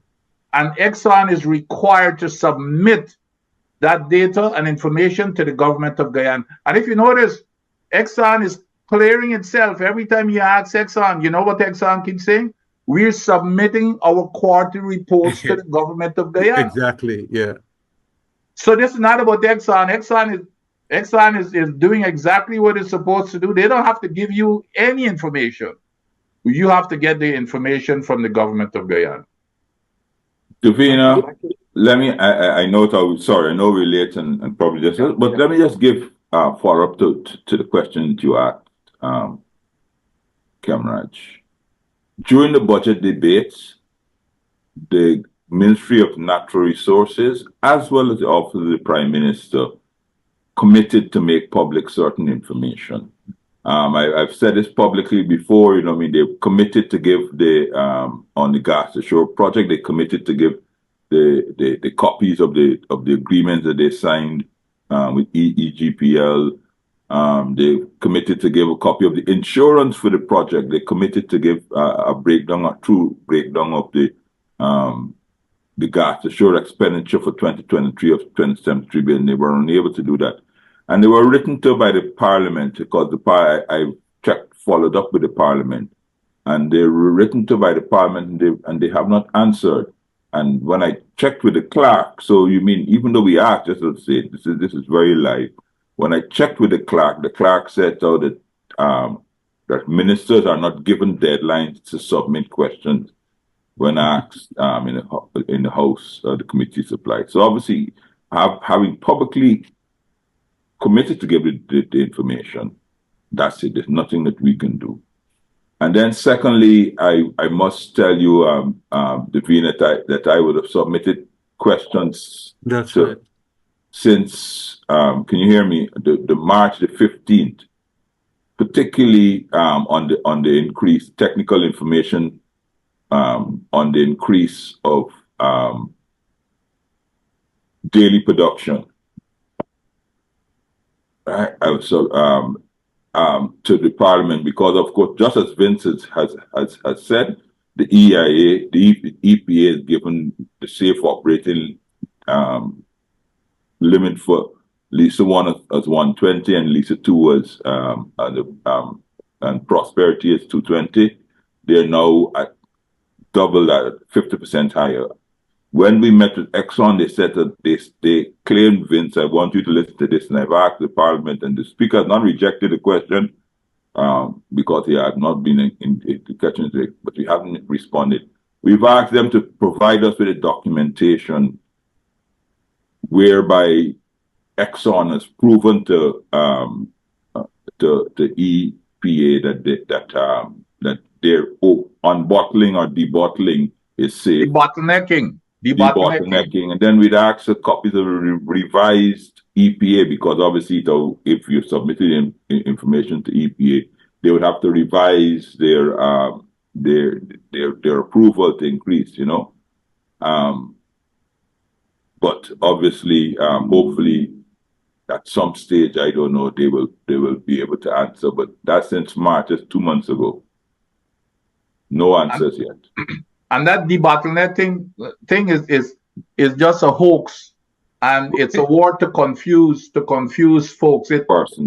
And Exxon is required to submit that data and information to the government of Guyana. And if you notice, Exxon is clearing itself. Every time you ask Exxon, you know what Exxon keeps saying? We're submitting our quarterly reports to the government of Guyana. Exactly, yeah. So this is not about Exxon. Exxon is doing exactly what it's supposed to do. They don't have to give you any information. You have to get the information from the government of Guyana. Davina, let me, I know sorry, I know we're late and probably just, but let me just give follow up to the question that you asked, Kamraj. During the budget debates, the Ministry of Natural Resources, as well as the Office of the Prime Minister, committed to make public certain information. I've said this publicly before, you know, I mean, they've committed to give on the gas to shore project, they committed to give the copies of the agreements that they signed with EGPL. They committed to give a copy of the insurance for the project. They committed to give a true breakdown of the gas to shore expenditure for 2023 of 273 billion. They were unable to do that. And they were written to by the Parliament because I followed up with the Parliament, and they were written to by the Parliament, and they have not answered. And when I checked with the clerk, so you mean even though we asked, just to say this is very live. When I checked with the clerk said that that ministers are not given deadlines to submit questions when asked in the House, the committee supplied. So obviously, having publicly committed to give the information, that's it. There's nothing that we can do. And then secondly, I must tell you, Davina, that I would have submitted questions. That's right. Since, can you hear me? The March the 15th, particularly on the increased technical information, on the increase of daily production. Right? To the Parliament, because of course, just as Vincent has said, the EIA, the EPA is given the safe operating limit for Lisa 1 as 120 and Lisa 2 as and Prosperity is 220. They're now at double that, 50% higher. When we met with Exxon, they said that they claimed, Vince, I want you to listen to this, and I've asked the Parliament, and the Speaker has not rejected the question because he had not been in the question, but we haven't responded. We've asked them to provide us with a documentation whereby Exxon has proven to the EPA that their unbottling or debottling is safe. Debottlenecking, and then we'd ask for copies of a revised EPA, because obviously, if you submitted information to EPA, they would have to revise their approval to increase, you know. But obviously, hopefully, at some stage, I don't know, they will be able to answer. But that's since March, just 2 months ago. No answers yet. And that debottlenecking thing is just a hoax, and it's a word to confuse folks.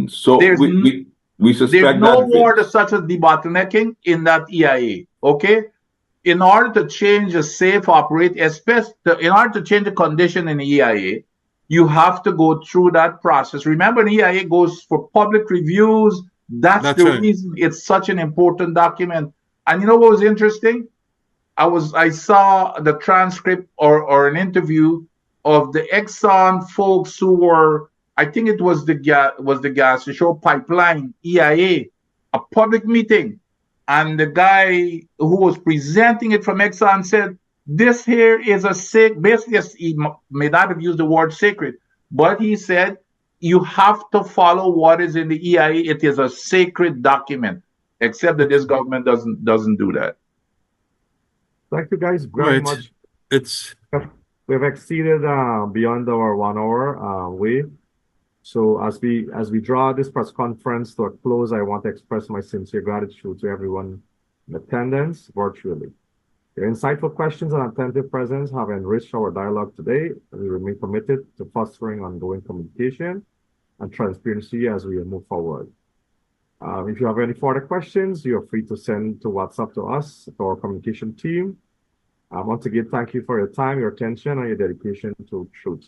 So we suspect there's no that word such as debottlenecking in that EIA. Okay, in order to change a safe operate, especially in order to change the condition in the EIA, you have to go through that process. Remember, the EIA goes for public reviews. That's the reason it's such an important document. And you know what was interesting? I saw the transcript or an interview of the Exxon folks who were, I think it was the gas to shore pipeline EIA, a public meeting, and the guy who was presenting it from Exxon said, "This here is a basically he may not have used the word sacred, but he said you have to follow what is in the EIA. It is a sacred document, except that this government doesn't do that." Thank you guys very much. We've exceeded beyond our 1 hour way. So as we draw this press conference to a close, I want to express my sincere gratitude to everyone in attendance virtually. Your insightful questions and attentive presence have enriched our dialogue today. We remain committed to fostering ongoing communication and transparency as we move forward. If you have any further questions, you're free to send to WhatsApp to us, to our communication team. Once again, thank you for your time, your attention, and your dedication to truth.